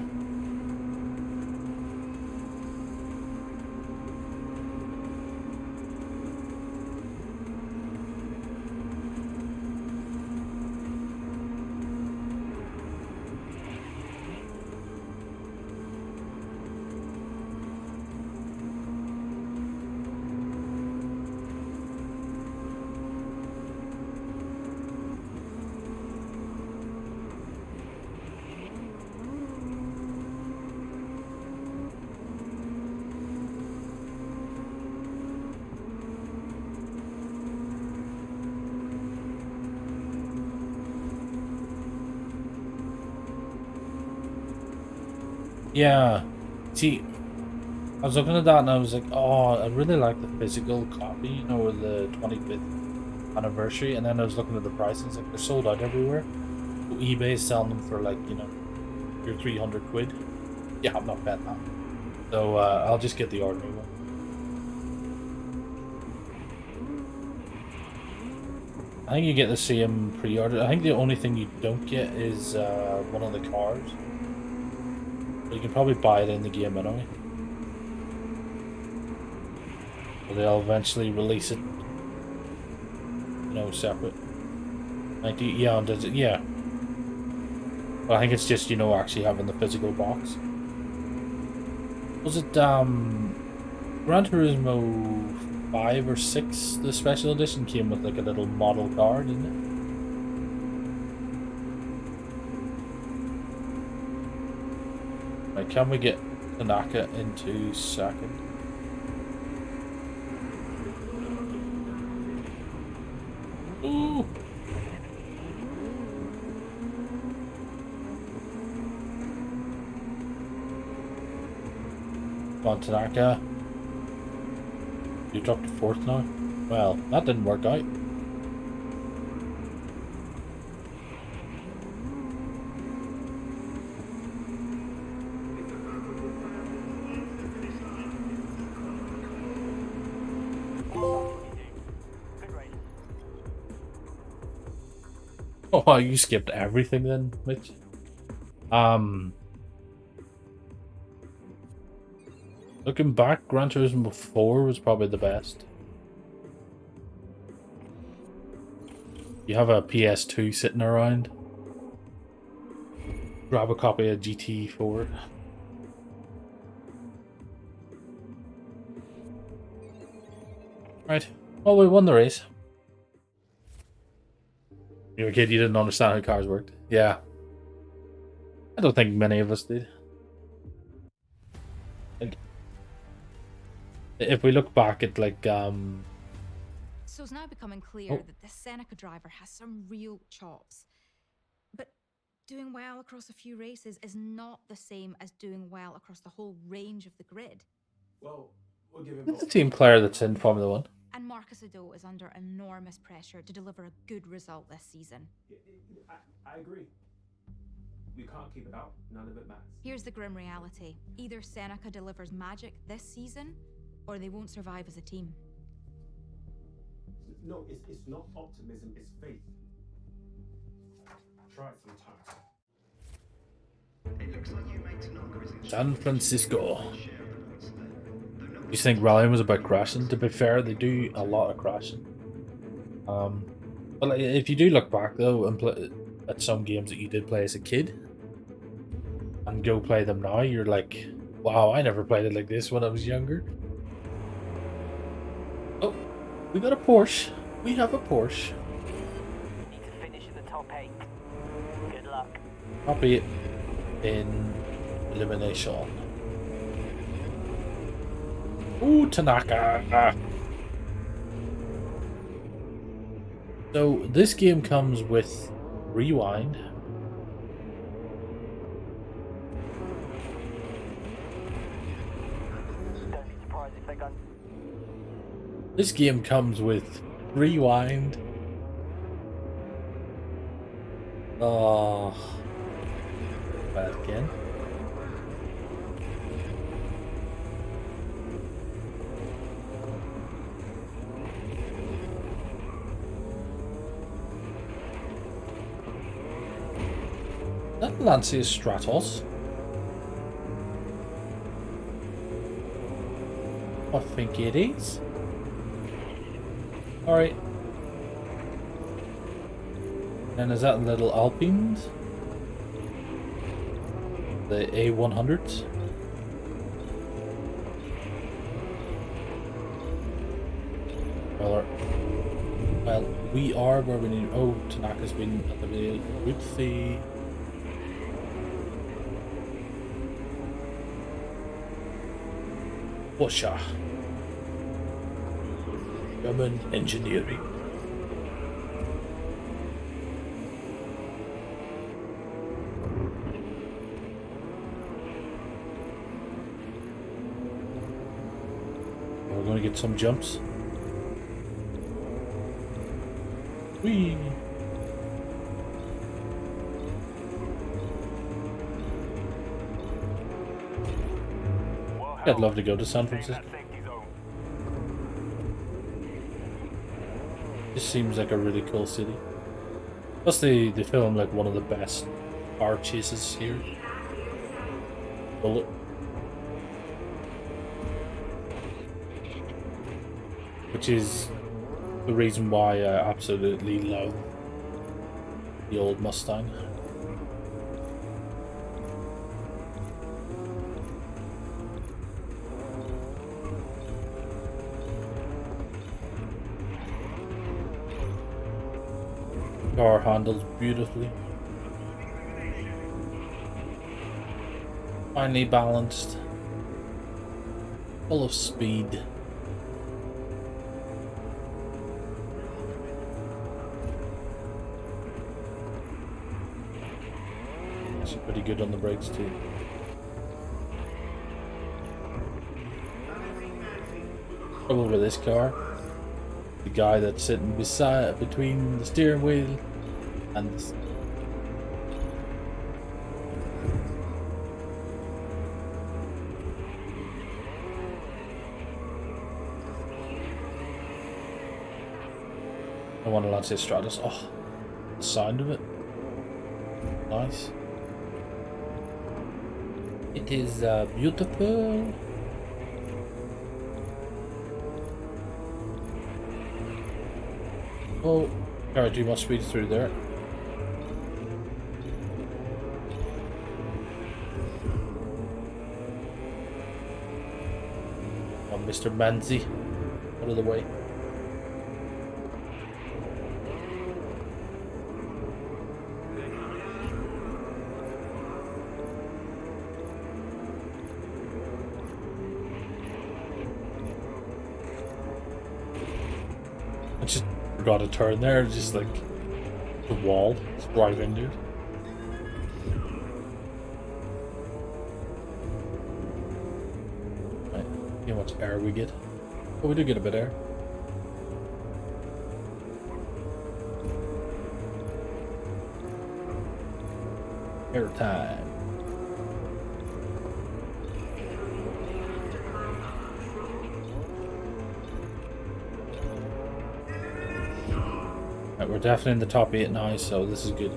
Yeah, see, I was looking at that and I was like, oh, I really like the physical copy, you know, with the 25th anniversary, and then I was looking at the prices, like they're sold out everywhere. So eBay is selling them for like, you know, your 300 quid. Yeah, I'm not betting that. So I'll just get the ordinary one. I think you get the same pre-order. I think the only thing you don't get is one of the cars. But you can probably buy it in the game anyway. But they'll eventually release it, you know, separate. Yeah, does it? Yeah. But I think it's just, you know, actually having the physical box. Was it Gran Turismo 5 or 6? The special edition came with like a little model car, didn't it? Right, can we get Tanaka into 2nd? Ooh! Come on, Tanaka. You dropped to 4th now? Well, that didn't work out. Oh wow, you skipped everything then, Mitch. Looking back, Gran Turismo 4 was probably the best. You have a PS2 sitting around, grab a copy of GT4. Right, well, we won the race. You were a kid, you didn't understand how cars worked. Yeah. I don't think many of us did. Like, if we look back at like So it's now becoming clear Oh. that the Seneca driver has some real chops. But doing well across a few races is not the same as doing well across the whole range of the grid. Well, we'll give him. it's a team player that's in Formula 1. And Marcus Ado is under enormous pressure to deliver a good result this season. I agree. We can't keep it out. None of it matters. Here's the grim reality. Either Seneca delivers magic this season, or they won't survive as a team. No, it's not optimism, it's faith. Try it sometimes. San Francisco. You think rallying was about crashing? To be fair, they do a lot of crashing. But like, if you do look back though and play at some games that you did play as a kid, and go play them now, you're like, wow, I never played it like this when I was younger. Oh, we got a Porsche. We have a Porsche. Need to finish in the top 8. Good luck. Copy it in elimination. Ooh, Tanaka. So this game comes with Rewind. Don't be surprised if they got. This game comes with Rewind. Oh, bad again. That Lancia Stratos. I think it is. Alright. And is that little Alpines? The A100s? Well, we are where we need. Oh, Tanaka's been eliminated with the. Porsche. German engineering. We're going to get some jumps. Whee! I'd love to go to San Francisco. This seems like a really cool city. Plus they film like one of the best car chases here. Bullet. Which is the reason why I absolutely love the old Mustang. Car handles beautifully. Finely balanced. Full of speed. Actually pretty good on the brakes too. Trouble with this car. The guy that's sitting between the steering wheel and the... I want to Lancia Stratos. Oh, the sound of it. nice. It is beautiful. Oh, alright, you must speed through there. Oh, Mr. Manzi, out of the way. I just forgot to turn there, just like the wall, just drive into it. Right, see how much air we get. Oh, we do get a bit of air. Air time. Right, we're definitely in the top 8 now, so this is good.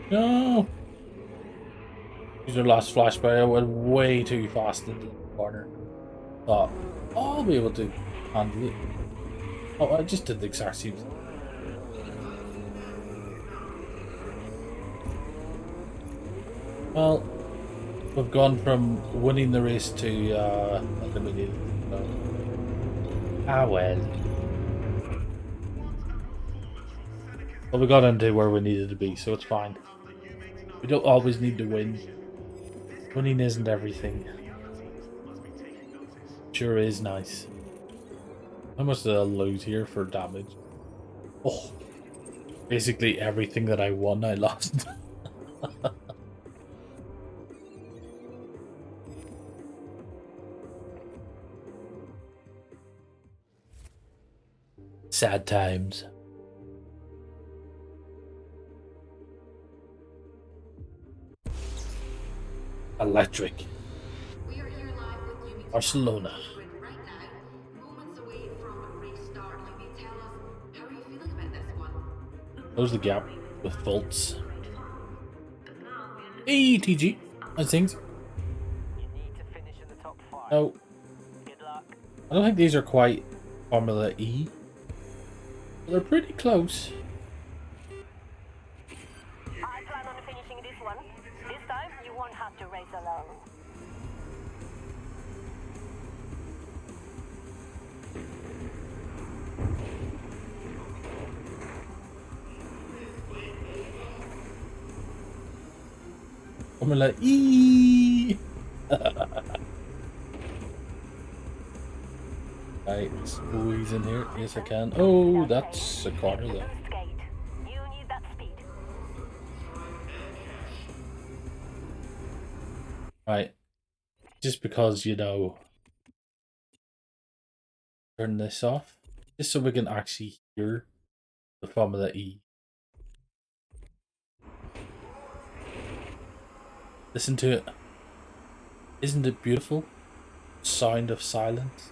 No! These are last flashback. I went way too fast into the corner. Thought, oh, I'll be able to handle it. Oh, I just did the exact same thing. Well, we've gone from winning the race to eliminating. So. Ah well. Well, we got into where we needed to be, so it's fine. We don't always need to win. Winning isn't everything. Sure is nice. How much did I lose here for damage? Oh, basically everything that I won, I lost. Sad times. Electric. Barcelona. Close the gap with faults. Hey, TG. Nice things. Oh. I don't think these are quite Formula E. But they're pretty close. I plan on finishing this one. This time, you won't have to race alone. Formula E. Right, squeeze in here. Yes, I can. Oh, that's a corner though. You need that speed. Right. Just because, you know, turn this off. Just so we can actually hear the Formula E. Listen to it. Isn't it beautiful? Sound of silence.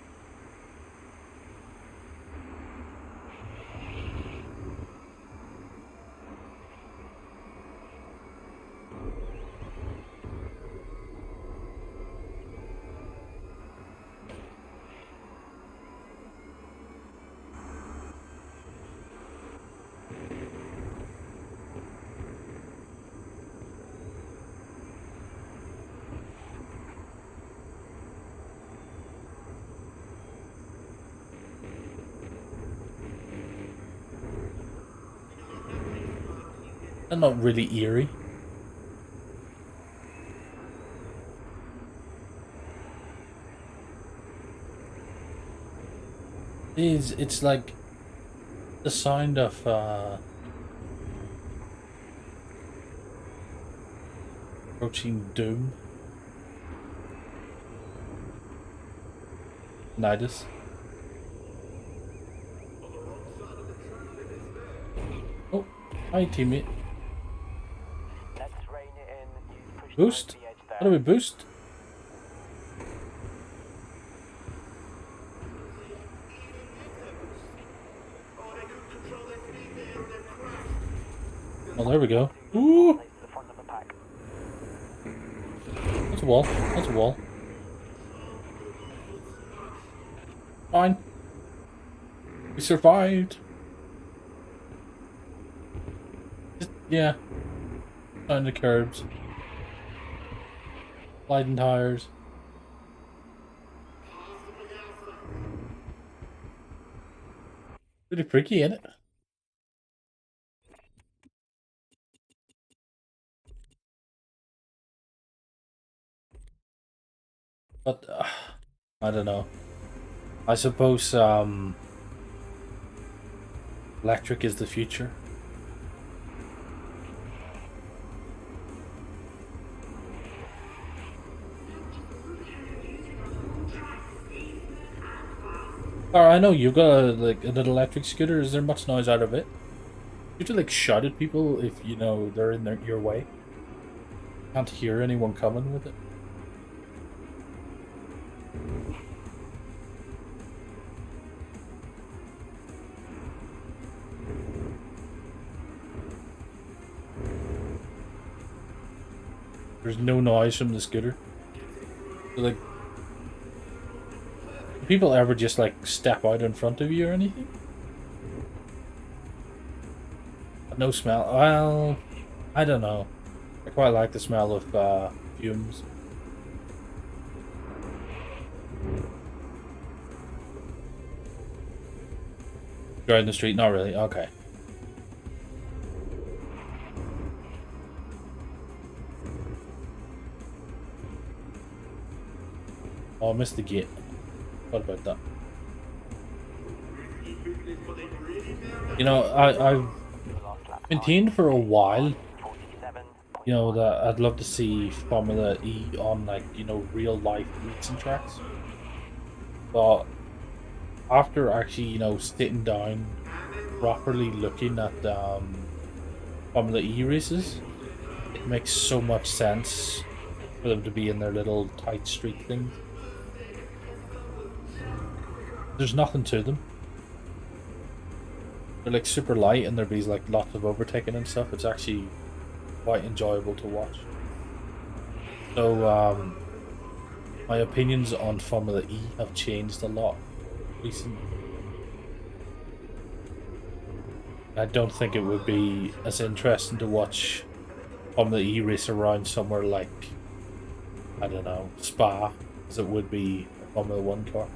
They're not really eerie. It's like the sound of approaching doom. Nidus. Oh, hi teammate. Let's rein it in. Use push Boost? the edge How do we boost? Oh, there we go. Ooh! That's a wall. That's a wall. Fine. We survived. Just, yeah. On the curbs. Sliding tires. Pretty freaky, ain't it? But I don't know. I suppose electric is the future. Or I know you've got an electric scooter. Is there much noise out of it? You have to like shout at people if you know they're in your way. Can't hear anyone coming with it. There's no noise from the scooter. So, like, do people ever just like step out in front of you or anything? No smell. Well, I don't know. I quite like the smell of fumes. Driving the street? Not really. Okay. Oh, I missed the gate. What about that? You know, I've maintained for a while, you know, that I'd love to see Formula E on, like, you know, real life racing tracks. But after actually, you know, sitting down, properly looking at Formula E races, it makes so much sense for them to be in their little tight street things. There's nothing to them. They're like super light and there'll be like lots of overtaking and stuff. It's actually quite enjoyable to watch. So my opinions on Formula E have changed a lot recently. I don't think it would be as interesting to watch Formula E race around somewhere like, I don't know, Spa, as it would be a Formula 1 car.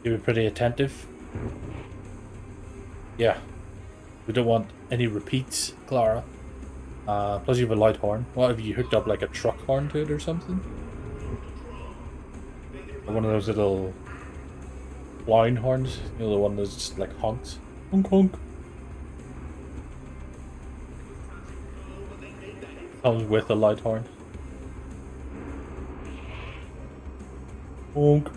You were pretty attentive. Yeah. We don't want any repeats, Clara. Plus you have a loud horn. What, have you hooked up like a truck horn to it or something? Or one of those little blind horns? You know, the one that's just like honks? Honk honk. Comes with a loud horn. Honk.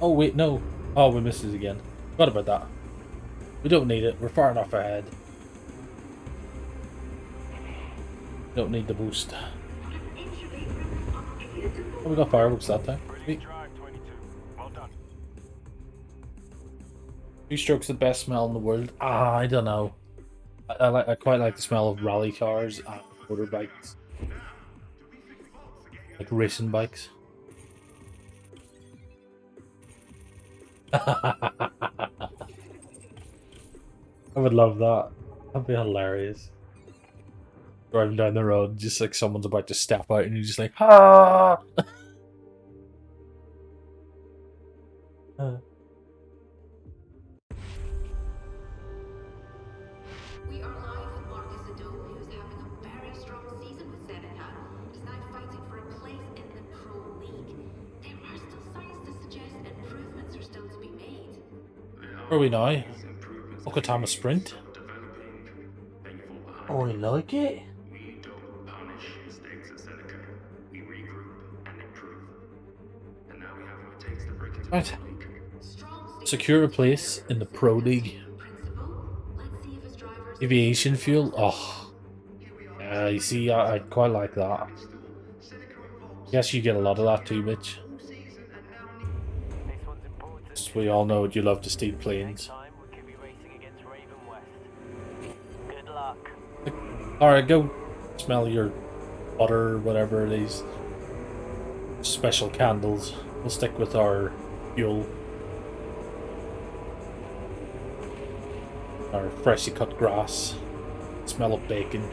Oh wait, no. Oh, we missed it again. What about that? We don't need it. We're far enough ahead. Don't need the boost. Oh, we got fireworks that time. Sweet. Two-stroke's the best smell in the world. Ah, I don't know. I quite like the smell of rally cars and motorbikes. Like racing bikes. I would love that. That'd be hilarious. Driving down the road, just like someone's about to step out and you're just like, ah! We are live with Marcus Ado, who's having a very strong season with Seneca. He's now fighting for a place in the Pro League. There are still signs to suggest improvements are still to be made. Where are we now? Okatama Sprint. Oh, I like it. We don't punish mistakes at Seneca. We regroup and improve. And now we have what it takes to break into Right. the league. Secure a place in the Pro League. Aviation fuel. Oh. Yeah, you see, I quite like that. Guess you get a lot of that too, Mitch. As we all know you love to steal planes. Good luck. Alright, go smell your butter, whatever it is. Special candles. We'll stick with our fuel. Our freshly cut grass. Smell of bacon.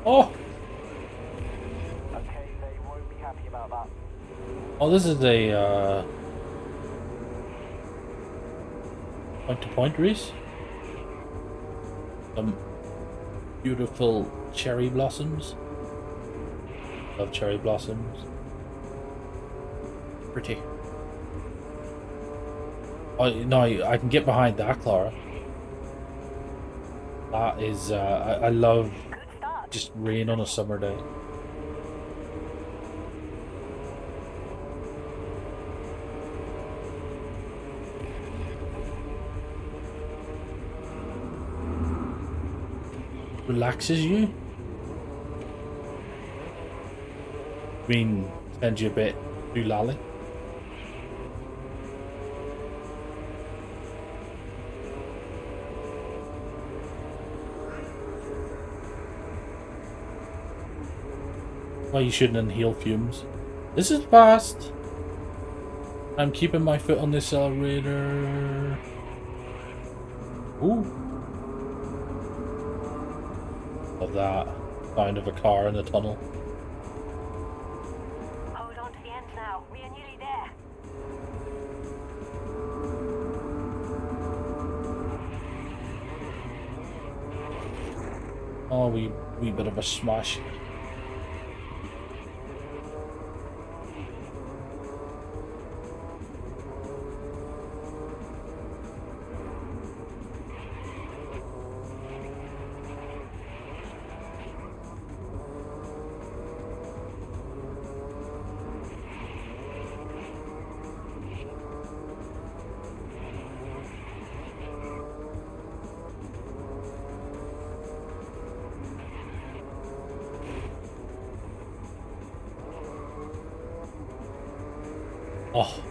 Oh! Okay, they won't be happy about that. Oh, this is a point-to-point race. Some beautiful cherry blossoms. Love cherry blossoms. Pretty. Oh no, I can get behind that, Clara. That is, I love just rain on a summer day. Relaxes you. I mean, sends you a bit too lolly. Why you shouldn't inhale fumes. This is fast. I'm keeping my foot on the accelerator. Ooh. Love that sound of a car in the tunnel. Hold on to the end now. We are nearly there. Oh, wee bit of a smash. Oh.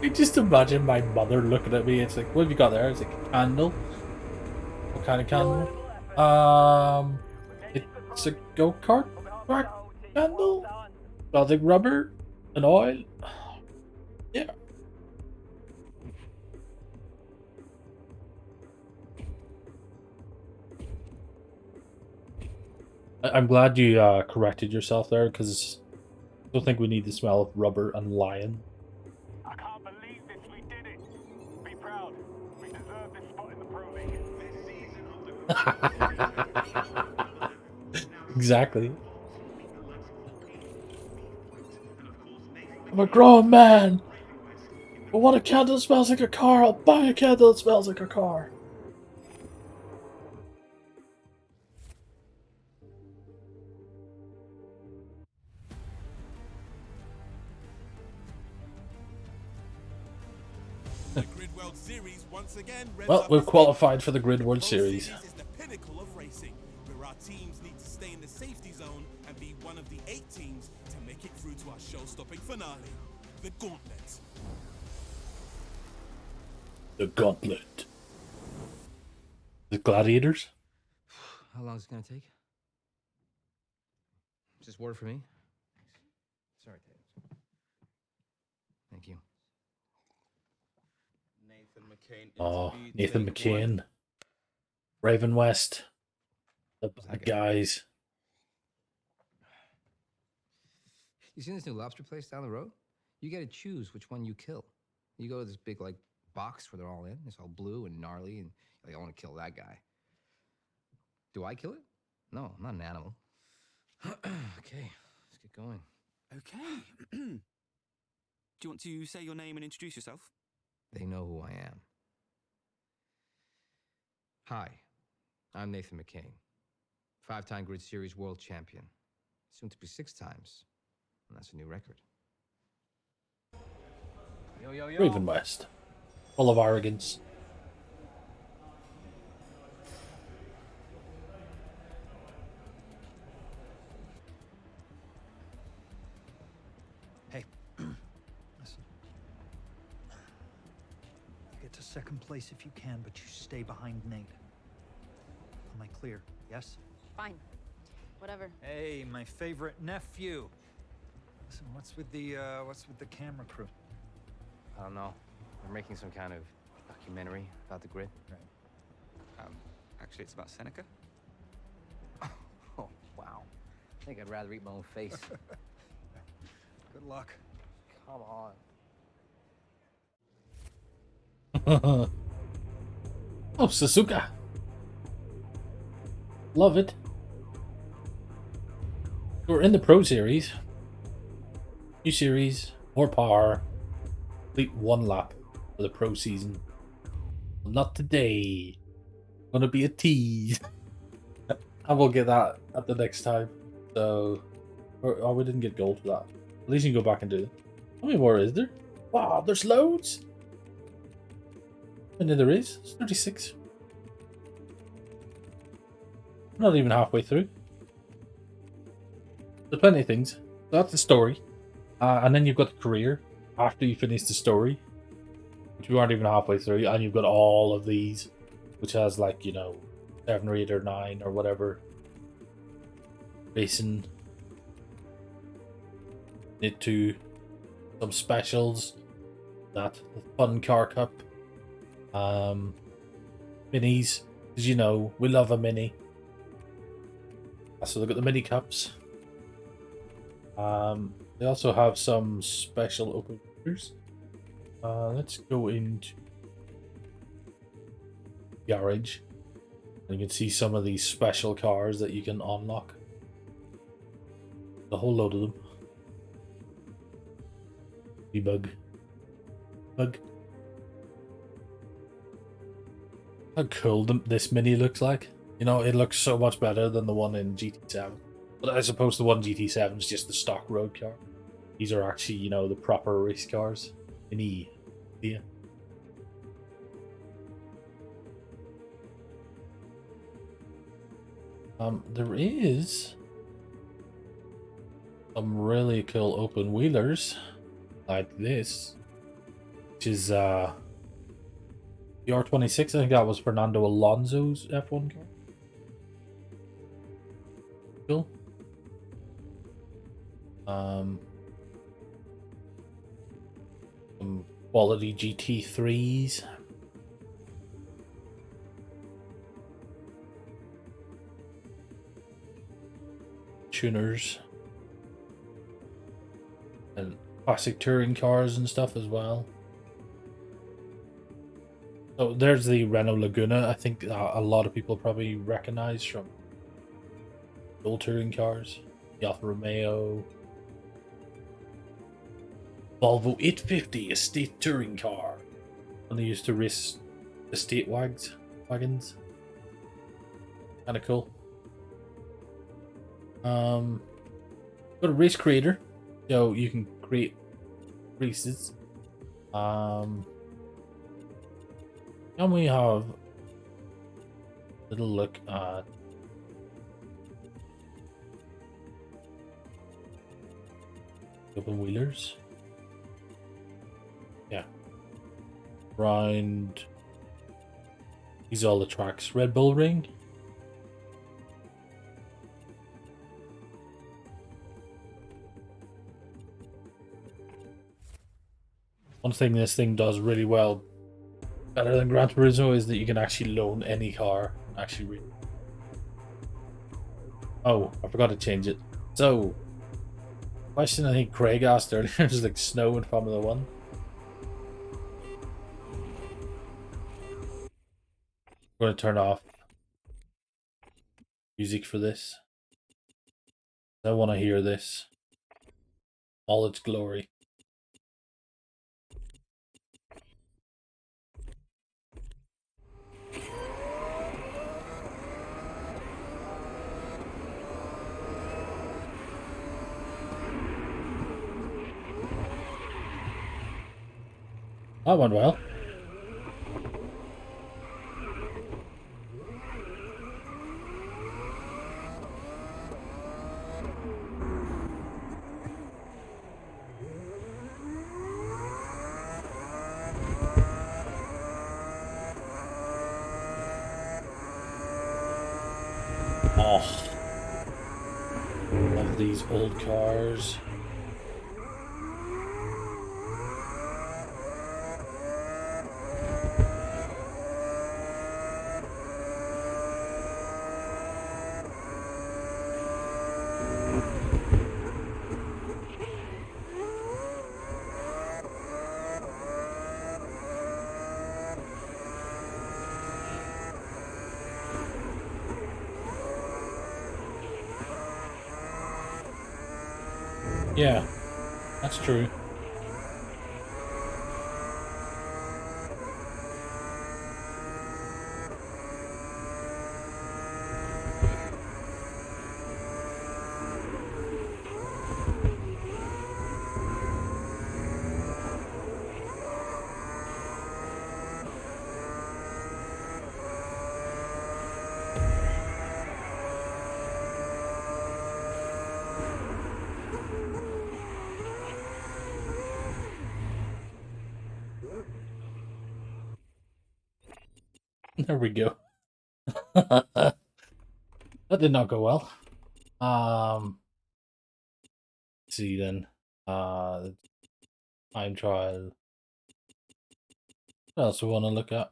I just imagine my mother looking at me. It's like, what have you got there? It's like a candle. What kind of candle? It's a go-kart track candle. Melting rubber and oil. Yeah. I'm glad you corrected yourself there, because I don't think we need the smell of rubber and lion. I can't believe this. We did it. Be proud. We deserve this spot in the Pro League. Exactly. I'm a grown man. But what a candle smells like a car. I'll buy a candle that smells like a car. The Grid World Series once again. Well, we've qualified for the Grid World Series. Is the pinnacle of racing, where our teams need to stay in the safety zone and be one of the 8 teams to make it through to our show-stopping finale, the Gauntlet. The Gauntlet. The Gladiators? How long is it gonna take? Just water for me? Sorry, Dave. Thank you. Oh, Nathan McCain. Raven West. The bad guys. You seen this new lobster place down the road? You get to choose which one you kill. You go to this big, like, box where they're all in. It's all blue and gnarly, and you're like, I want to kill that guy. Do I kill it? No, I'm not an animal. Okay, let's get going. Okay. Do you want to say your name and introduce yourself? They know who I am. Hi, I'm Nathan McCain, 5-time Grid Series world champion, soon to be 6 times, and that's a new record. Yo, yo, yo. Raven West. Full of arrogance. Hey, listen. You get to second place if you can, but you stay behind Nate. Am I clear? Yes? Fine. Whatever. Hey, my favorite nephew. Listen, what's with the camera crew? I don't know. They're making some kind of documentary about the grid. Right. Actually, it's about Seneca. Oh, wow. I think I'd rather eat my own face. Good luck. Come on. Oh, Suzuka. Love it. We're in the Pro Series. New series, more power. Complete 1 lap for the Pro season. Well, not today. Gonna be a tease. I will get that at the next time. So, oh, we didn't get gold for that. At least you can go back and do it. How many more is there? Wow, there's loads. And then there is. It's 36. Not even halfway through. There's plenty of things. So that's the story. And then you've got the career after you finish the story, which you aren't even halfway through. And you've got all of these, which has like, you know, 7 or 8 or 9 or whatever. Racing. Need to some specials. That the Fun Car Cup. Minis. Because you know, we love a mini. So they've got the mini cups. They also have some special open features. Let's go into garage. And you can see some of these special cars that you can unlock. A whole load of them. Debug. Bug. How cool this mini looks like. You know, it looks so much better than the one in GT7. But I suppose the one GT7 is just the stock road car. These are actually, you know, the proper race cars. Mini. Yeah. There is some really cool open wheelers like this, which is the R26. I think that was Fernando Alonso's F1 car. Cool. Some quality GT3s. Tuners. And classic touring cars and stuff as well. So there's the Renault Laguna. I think a lot of people probably recognize from old touring cars. The Alfa Romeo. Volvo 850 estate touring car. When they used to race estate wagons. Kinda cool. Got a race creator. So you can create races. And we have a little look at open wheelers. Yeah. Round. These are all the tracks. Red Bull Ring. One thing this thing does really well, better than Gran Turismo, is that you can actually loan any car. Actually, oh, I forgot to change it. So, question I think Craig asked earlier is like snow in Formula 1. I'm going to turn off music for this. I want to hear this. All its glory. That went well. Oh, love these old cars. Yeah, that's true. There we go. That did not go well. Let's see then. Time trial. What else we want to look at?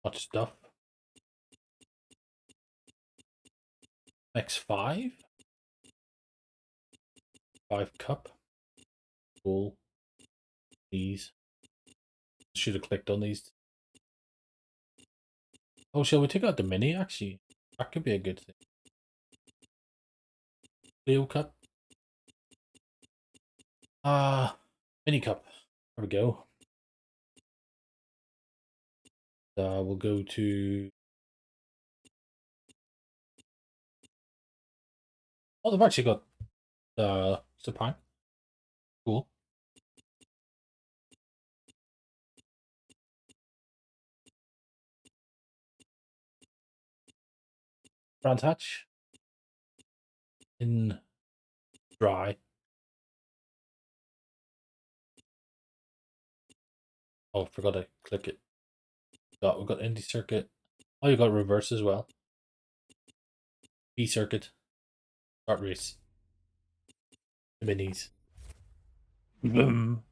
Much stuff. X5? 5 cup. Cool. These. Should have clicked on these. Oh, shall we take out the mini actually? That could be a good thing. Leo cup. Mini cup. There we go. We'll go to... Oh, they've actually got Supreme. Cool. Brands Hatch. In dry. Oh, forgot to click it. We've got Indy Circuit. Oh, you got reverse as well. B Circuit. Start race. The minis. Boom.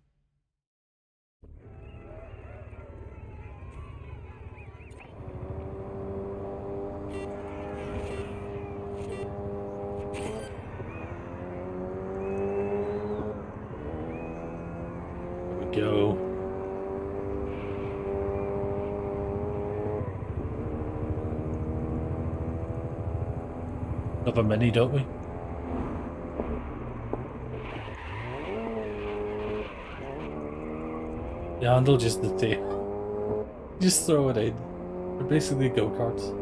There we go. Love a mini, don't we? The handle, just the tail. Just throw it in. They're basically go-karts.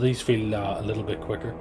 These feel a little bit quicker.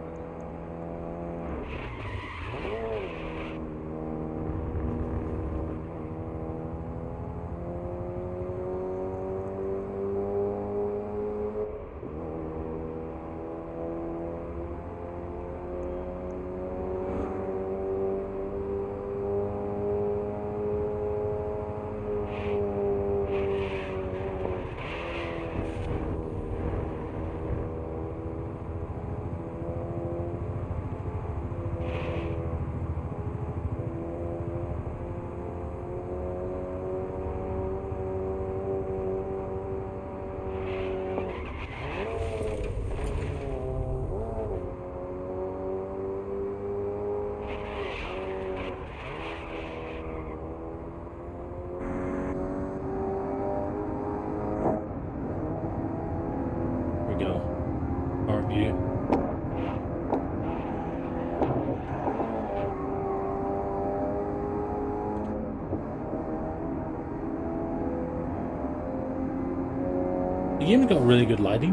The game's got really good lighting.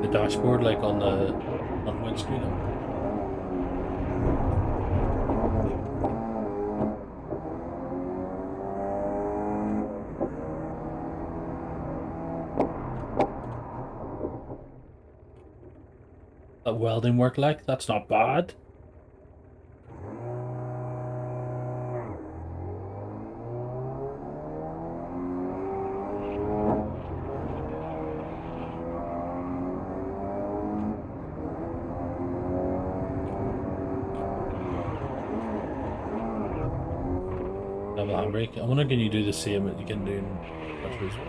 The dashboard, like on the windscreen. That welding work, like, that's not bad. Double handbrake. I wonder, can you do the same that you can do in Gran Turismo?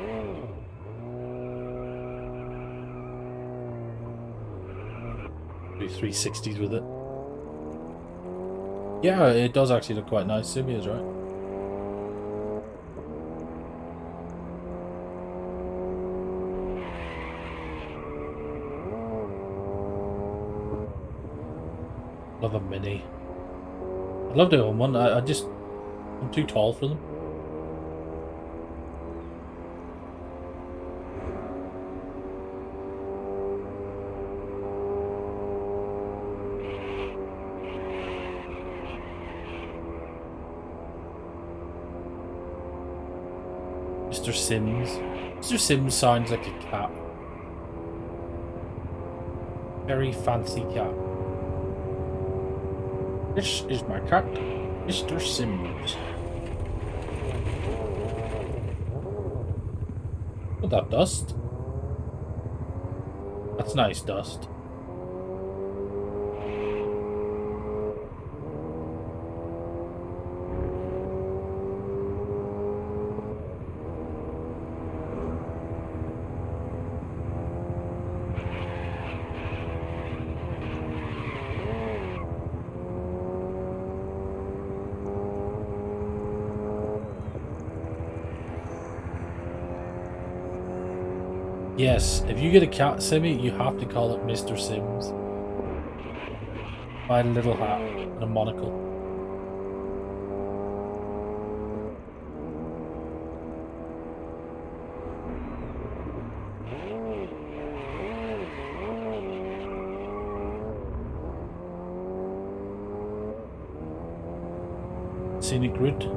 Do 360s with it. Yeah, it does actually look quite nice. Simi is right. Love a Mini. I'd love to own one. I'm too tall for them. Mr. Sims. Mr. Sims sounds like a cat. Very fancy cat. This is my cat, Mr. Sims. What that dust? That's nice dust. Yes, if you get a cat Simmy, you have to call it Mr. Sims. Buy a little hat and a monocle. Scenic route.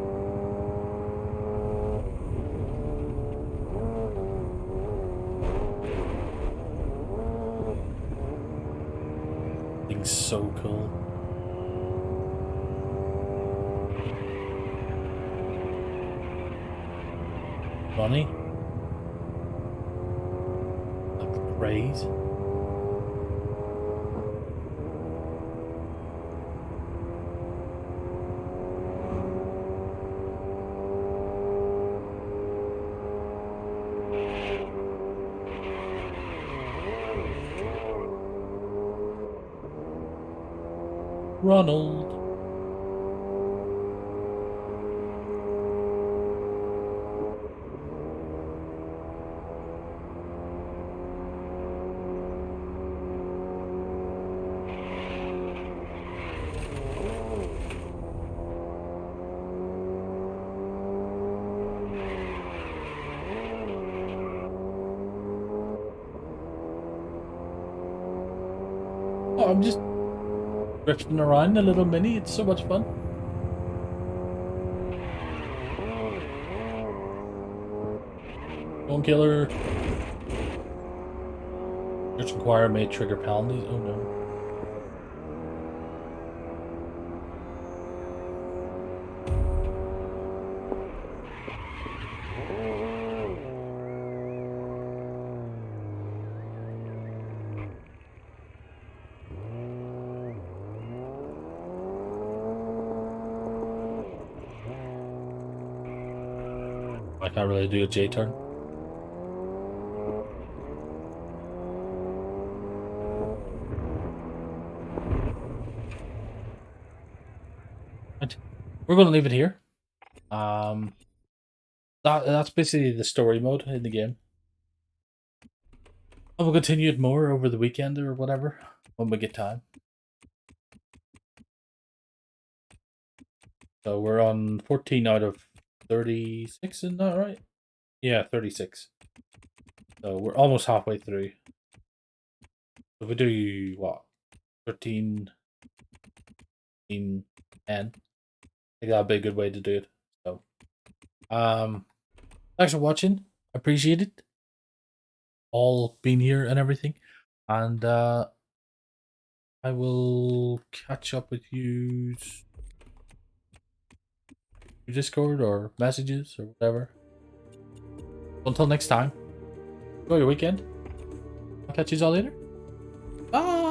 Thing's so cool. Ronnie? Like the praise. Ronald. Oh, I'm just drifting around a little Mini. It's so much fun. Don't kill her. Search inquiry may trigger penalties. Oh no. I can't really do a J turn. Right. We're going to leave it here. That's basically the story mode in the game. And we'll continue it more over the weekend or whatever when we get time. So we're on 14 out of 36, isn't that right? Yeah, 36. So we're almost halfway through. If we do, what, 13, 10, I think that'd be a good way to do it. So, thanks for watching. Appreciate it. All being here and everything. And I will catch up with you through Discord or messages or whatever. Until next time, enjoy your weekend. I'll catch you all later. Bye!